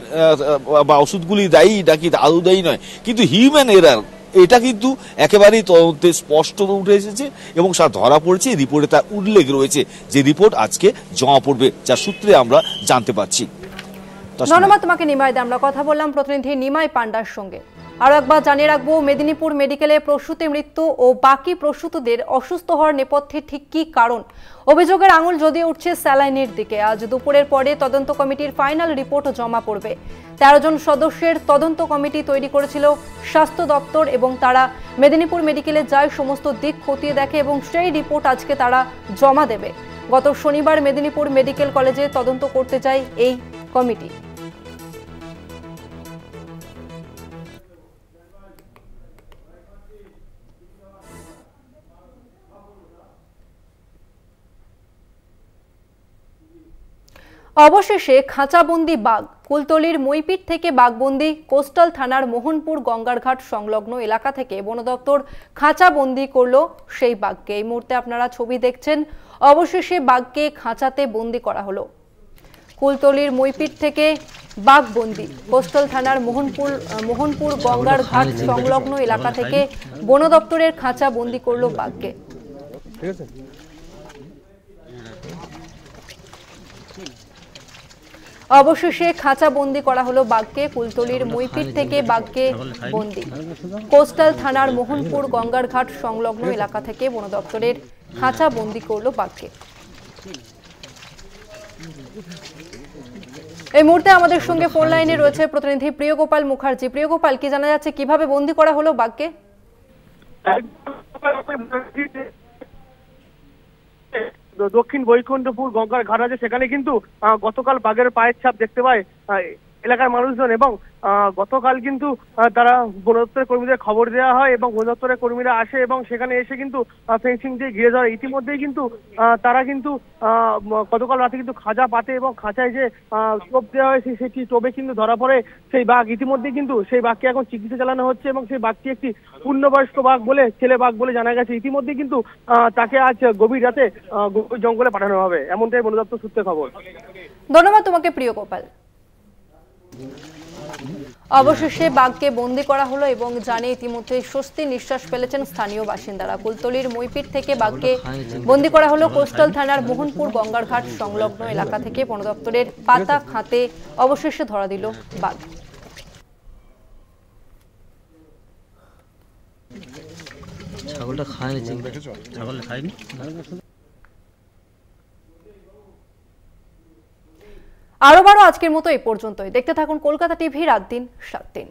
বা ওষুধগুলি দায়ী নাকি আদৌ দায়ী নয়, কিন্তু হিউম্যান এরার এটা কিন্তু একেবারেই তদন্তে স্পষ্ট উঠে এসেছে এবং সব ধরা পড়েছে। রিপোর্টে তার উল্লেখ রয়েছে, যে রিপোর্ট আজকে জমা পড়বে, যার সূত্রে আমরা জানতে পারছি। ধন্যবাদ তোমাকে নিমাই দা। আমরা কথা বললাম প্রতিনিধি নিমাই পান্ডার সঙ্গে। আরো একবার জানিয়ে রাখবো, মেদিনীপুর মেডিকেলে প্রসূতি মৃত্যু ও বাকি প্রসূতিদের অসুস্থ হওয়ার নেপথ্যে ঠিক কি কারণ, অভিযোগের আঙুল যদিও উঠছে স্যালাইনের দিকে। আজ দুপুরের পরে তদন্ত কমিটির ফাইনাল রিপোর্ট জমা পড়বে। 13 জন সদস্যের তদন্ত কমিটি তৈরি করেছিল স্বাস্থ্য দপ্তর, এবং তারা মেদিনীপুর মেডিকেলে যায়, সমস্ত দিক খতিয়ে দেখে এবং সেই রিপোর্ট আজকে তারা জমা দেবে। গত শনিবার মেদিনীপুর মেডিকেল কলেজে তদন্ত করতে যায় এই কমিটি। অবশেষে খাঁচাবন্দি বাঘ। কুলতলির মইপিট থেকে বাঘবন্দি কোস্টাল থানার মোহনপুর গঙ্গারঘাট সংলগ্ন এলাকা থেকে বন দপ্তর খাঁচাবন্দি করলো সেই বাঘকে। এই মুহূর্তে আপনারা ছবি দেখছেন। অবশেষে বাঘকে খাঁচাতে বন্দি করা হলো। কুলতলির মইপিট থেকে বাঘবন্দি কোস্টাল থানার মোহনপুর গঙ্গারঘাট সংলগ্ন এলাকা থেকে বন দপ্তরের খাঁচা বন্দি করলো বাঘকে। ঠিক আছে। অবশেষে খাঁচা বন্দি করা হলো বাঘকে। কুলতলির মইপিট থেকে বাঘকে বন্দি কোস্টাল থানার মোহনপুর গঙ্গারঘাট সংলগ্ন এলাকা থেকে বন দপ্তরের খাঁচা বন্দি করলো বাঘকে। এই মুহূর্তে আমাদের সঙ্গে ফোন লাইনে রয়েছে প্রতিনিধি প্রিয়গোপাল মুখার্জি। প্রিয়গোপাল, কি জানা যাচ্ছে, কিভাবে বন্দি করা হলো বাঘকে? দক্ষিণ বৈকুণ্ঠপুর গঙ্গার ঘাট আছে, সেখানে কিন্তু গতকাল বাঘের পায়ের ছাপ দেখতে পায় এলাকার মানুষজন, এবং গতকাল কিন্তু তারা বন দপ্তরের কর্মীদের খবর দেওয়া হয় এবং বন দপ্তরের কর্মীরা আসে এবং সেখানে এসে কিন্তু ফেন্সিং দিয়ে ঘিরে ধরে। ইতিমধ্যেই কিন্তু তারা কিন্তু গতকাল রাতে কিন্তু খাঁচা পাতে এবং খাঁচায় যে টোপ দেওয়া হয়েছে সেটি টোপে কিন্তু ধরা পড়ে সেই বাঘ। ইতিমধ্যেই কিন্তু সেই বাঘকে এখন চিকিৎসা চালানো হচ্ছে এবং সেই বাঘটি একটি পূর্ণবয়স্ক বাঘ বলে, ছেলে বাঘ বলে জানা গেছে। ইতিমধ্যেই কিন্তু তাকে আজ গভীর রাতে জঙ্গলে পাঠানো হবে, এমনটাই বন দপ্তর সূত্রে খবর। ধন্যবাদ তোমাকে প্রিয়গোপাল। অবশেষে বাঘকে বন্দি করা হলো এবং জানে ইতিমধ্যে স্বস্তি নিঃশ্বাস ফেলেছেন স্থানীয় বাসিন্দারা। কুলতলির মইপিট থেকে বাঘকে বন্দি করা হলো কোস্টাল থানার মোহনপুর গঙ্গারঘাট সংলগ্ন এলাকা থেকে। বন দপ্তরের পাতা খাতে অবশেষে ধরা দিল বাঘ। ছাগলটা খায়নি, ছাগল খায়নি। আরো আজকের মতো এই পর্যন্তই। দেখতে থাকুন কলকাতা টিভি রাত দিন 7 দিন।